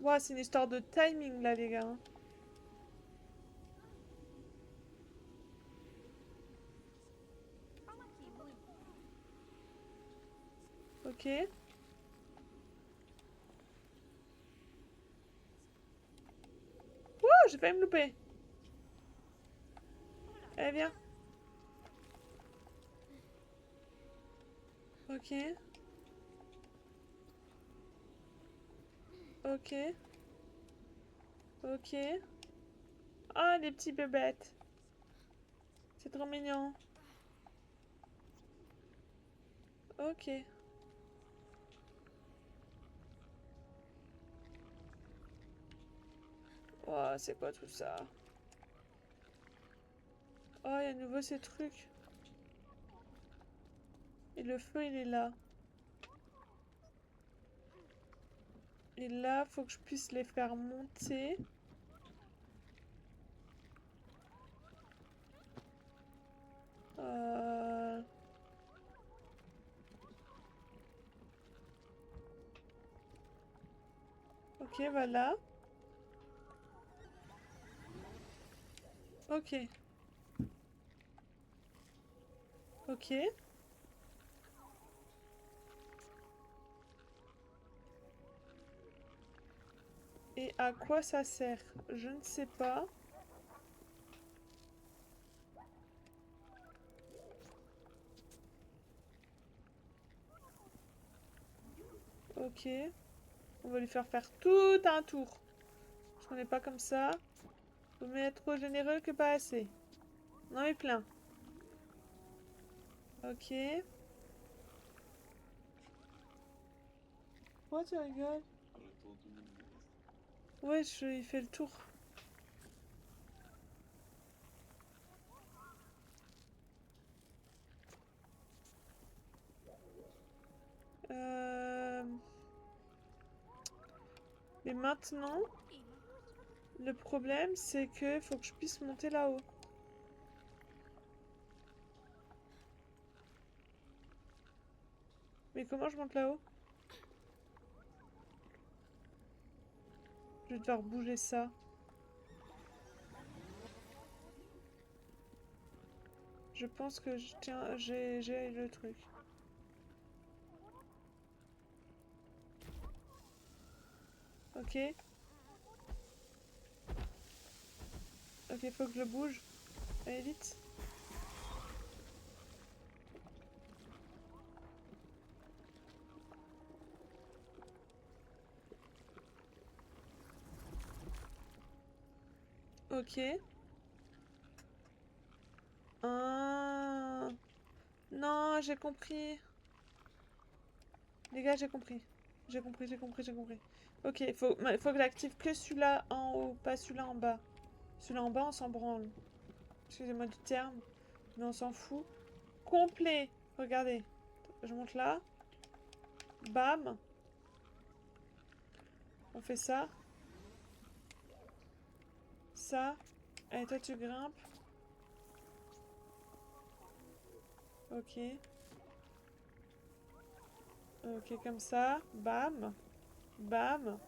Ouais, c'est une histoire de timing là les gars. Hein. Ok. Wouh, j'ai failli me louper. Allez, viens. Ok. Ok. Ok. Ah, les petits bébêtes. C'est trop mignon. Ok. Oh, c'est quoi tout ça? Oh, il y a à nouveau ces trucs. Et le feu, il est là. Et là, faut que je puisse les faire monter. Euh... Ok, voilà. Ok. Ok. Et à quoi ça sert? Je ne sais pas. Ok. On va lui faire tout un tour. Parce qu'on n'est pas comme ça. Faut mieux être trop généreux que pas assez. Non mais plein. Ok. Pourquoi tu rigoles? Ouais, il fait le tour. Euh... Mais maintenant, le problème c'est que faut que je puisse monter là-haut. Mais comment je monte là-haut? Je vais devoir bouger ça. Je pense que j'ai le truc. Ok. Ok, faut que je bouge. Allez, vite. Ok. Ah. Non, j'ai compris. Les gars, j'ai compris. J'ai compris. Ok, faut que j'active que celui-là en haut, pas celui-là en bas. Celui-là en bas, on s'en branle. Excusez-moi du terme, mais on s'en fout. Complet. Regardez. Je monte là. Bam. On fait ça. Ça. Allez, toi, tu grimpes. Ok. Ok, comme ça. Bam. Bam.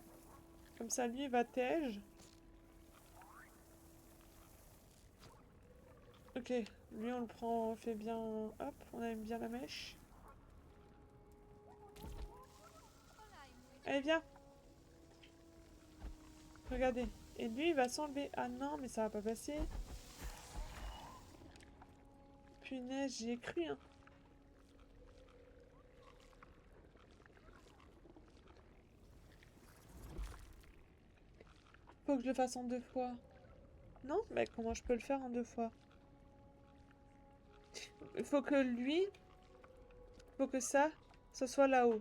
Comme ça, lui, il va tège. Ok. Lui, on le prend, on fait bien... Hop, on aime bien la mèche. Allez, viens. Regardez. Et lui, il va s'enlever. Ah non, mais ça va pas passer. Punaise, j'y ai cru, hein. Faut que je le fasse en 2 fois. Non? Mais comment je peux le faire en 2 fois? Il faut que lui... Faut que ça soit là-haut.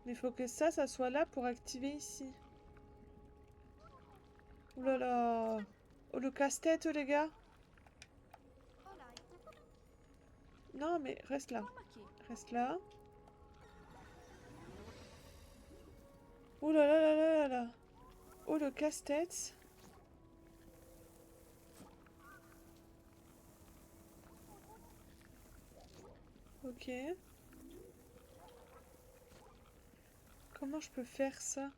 Mais il faut que ça soit là pour activer ici. Oh là là. Oh, le casse-tête, les gars. Non, mais reste là. Reste là. Oh là là là là là là. Oh, le casse-tête. Ok. Comment je peux faire ça?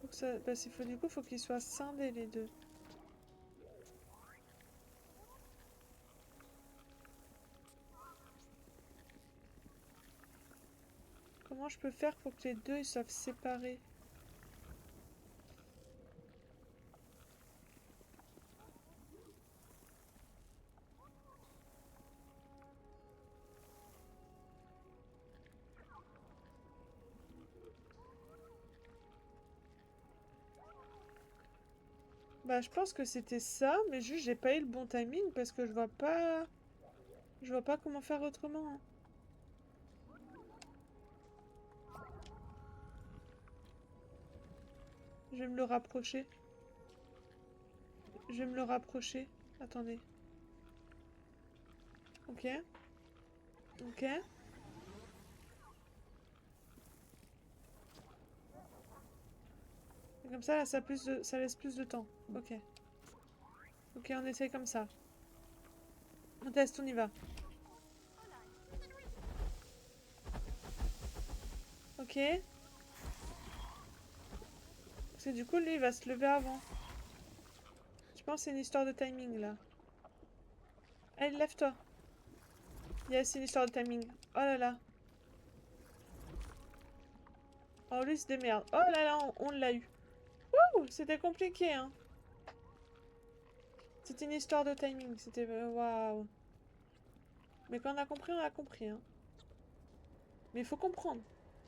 Faut que ça... Bah, du coup, faut qu'ils soient scindés, les deux. Comment je peux faire pour que les deux ils soient séparés? Bah, je pense que c'était ça, mais juste j'ai pas eu le bon timing parce que je vois pas... Je vois pas comment faire autrement, hein. Je vais me le rapprocher. Je vais me le rapprocher. Attendez. Ok. Ok. Et comme ça, là, ça laisse plus de temps. Ok. Ok, on essaye comme ça. On teste, on y va. Ok. Parce que du coup, lui, il va se lever avant. Je pense que c'est une histoire de timing, là. Allez, lève-toi. Yes, c'est une histoire de timing. Oh là là. Oh, lui, il se démerde. Oh là là, on l'a eu. Wouh, c'était compliqué, hein. C'était une histoire de timing. C'était... Waouh. Mais quand on a compris, on a compris, hein. Mais il faut comprendre.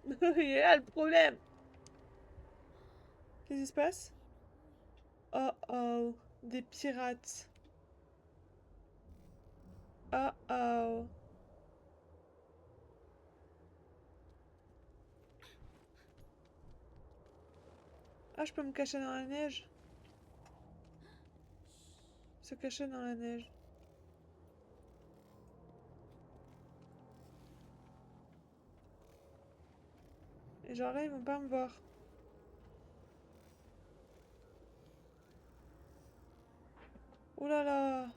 Il est là le problème. Qu'est-ce qui se passe? Oh oh. Des pirates. Oh oh. Ah, je peux me cacher dans la neige. Se cacher dans la neige. Et genre là, ils vont pas me voir. Ouh là là.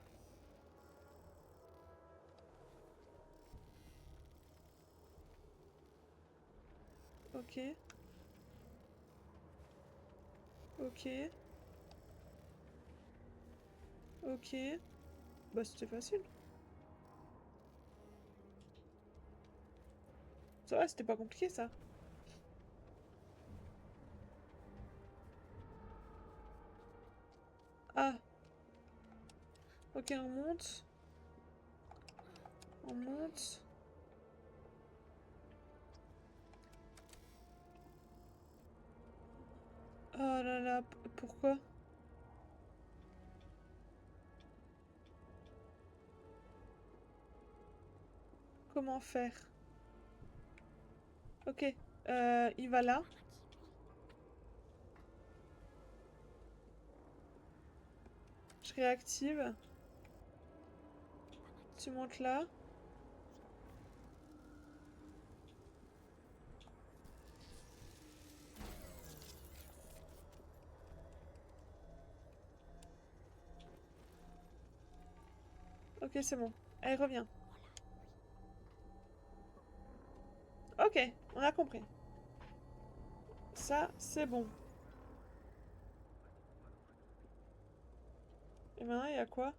Ok. Ok. Ok. Bah, c'était facile. Ça va, c'était pas compliqué, ça. Ah. Ok, on monte. On monte. Oh là là, pourquoi? Comment faire? Ok, il va là. Je réactive. Tu montes là. Ok, c'est bon. Allez, reviens. Ok, on a compris. Ça, c'est bon. Et maintenant, il y a quoi?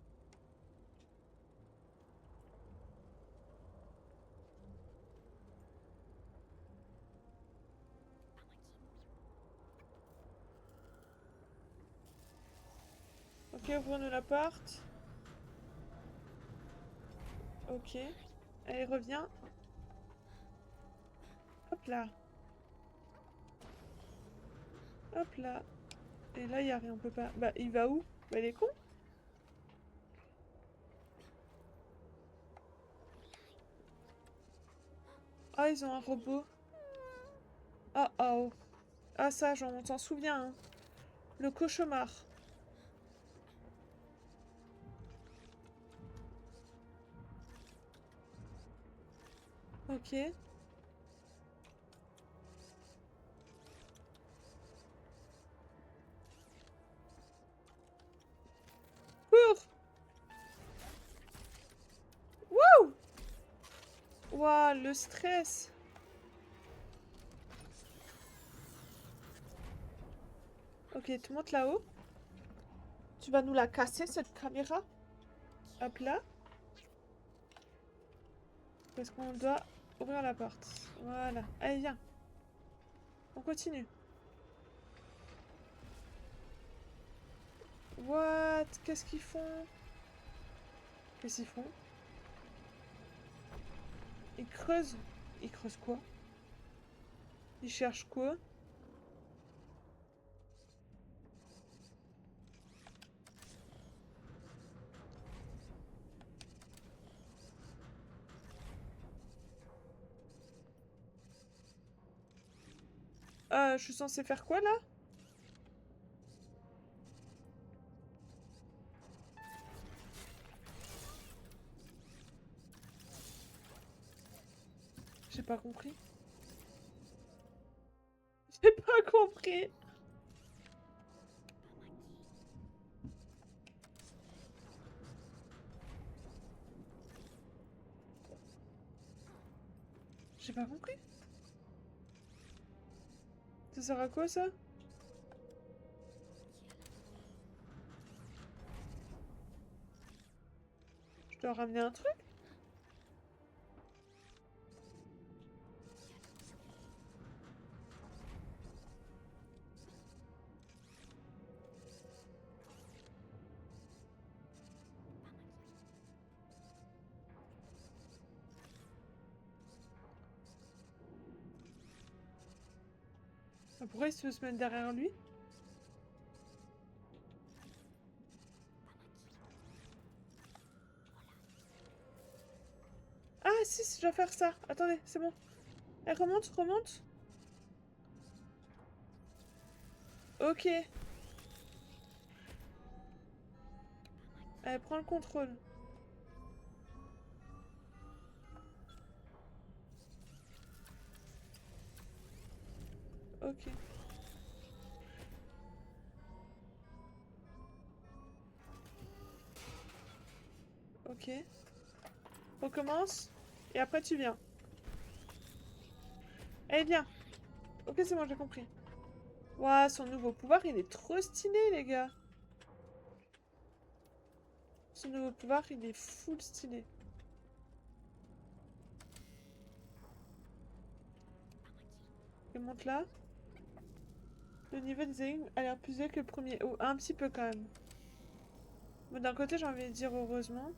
Ok, ouvre-nous l'appart. Ok. Allez, reviens. Hop là. Hop là. Et là, il n'y a rien, on peut pas... Bah, il va où? Bah, il est con. Ah, ils ont un robot. Oh, oh. Ah, ça, on s'en souvient, hein. Le cauchemar. Ok. Cours! Wouh! Waouh, le stress. Ok, tu montes là-haut. Tu vas nous la casser, cette caméra. Hop là. Parce qu'on doit ouvrir la porte. Voilà. Allez, viens. On continue. What? Qu'est-ce qu'ils font? Qu'est-ce qu'ils font? Ils creusent. Ils creusent quoi? Ils cherchent quoi? Je suis censée faire quoi, là? J'ai pas compris. J'ai pas compris. J'ai pas compris. Ça sert à quoi, ça? Je dois ramener un truc? Ah, pourquoi il se veut se mettre derrière lui? Ah, si, je dois faire ça. Attendez, c'est bon. Elle remonte, remonte. Ok. Elle prend le contrôle. Ok. Ok. On commence. Et après, tu viens. Allez, viens. Ok, c'est bon, j'ai compris. Ouah, son nouveau pouvoir, il est trop stylé, les gars. Son nouveau pouvoir, il est full stylé. Il monte là. Le niveau des énigmes a l'air plus élevé que le premier. Oh, un petit peu quand même. Mais d'un côté, j'ai envie de dire heureusement.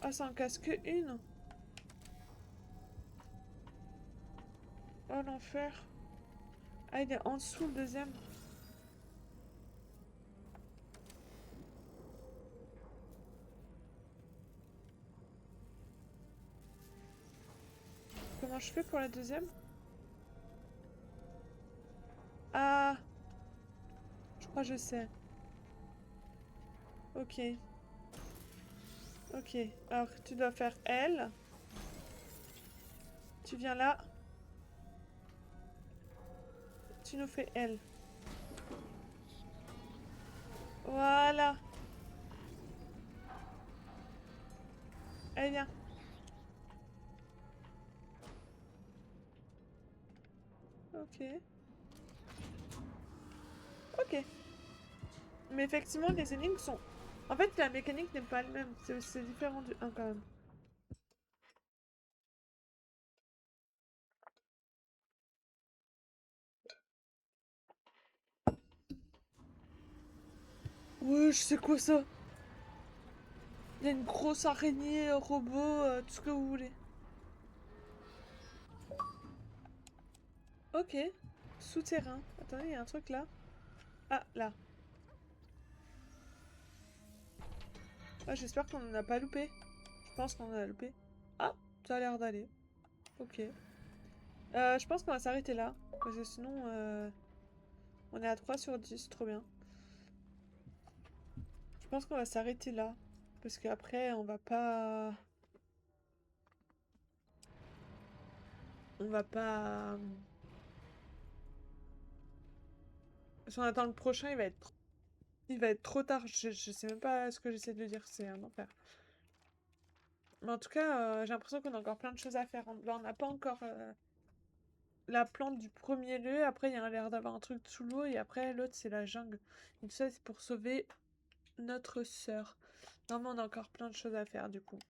Ah, ça en casse que une. Oh, l'enfer. Ah, il est en dessous, le deuxième. Comment je fais pour la deuxième? Ah, je sais. Ok. Ok. Alors, tu dois faire L. Tu viens là. Tu nous fais L. Voilà. Allez, viens. Ok. Ok. Mais effectivement, les énigmes sont... En fait, la mécanique n'est pas la même. C'est différent du 1 quand même. Ouais, je sais quoi ça. Il y a une grosse araignée, robot, tout ce que vous voulez. Ok. Souterrain. Attendez, il y a un truc là. Ah, là. Ah, j'espère qu'on en a pas loupé. Je pense qu'on en a loupé. Ah, ça a l'air d'aller. Ok. Je pense qu'on va s'arrêter là. Parce que sinon, on est à 3 sur 10. Trop bien. Je pense qu'on va s'arrêter là. Parce qu'après, on va pas... On va pas... Si on attend le prochain, il va être trop tard. Je sais même pas ce que j'essaie de dire. C'est un enfer. Mais en tout cas, j'ai l'impression qu'on a encore plein de choses à faire. Là, on n'a pas encore la plante du premier lieu. Après, il y a l'air d'avoir un truc sous l'eau. Et après, l'autre, c'est la jungle. Et tout ça, c'est pour sauver notre sœur. Non, mais on a encore plein de choses à faire, du coup.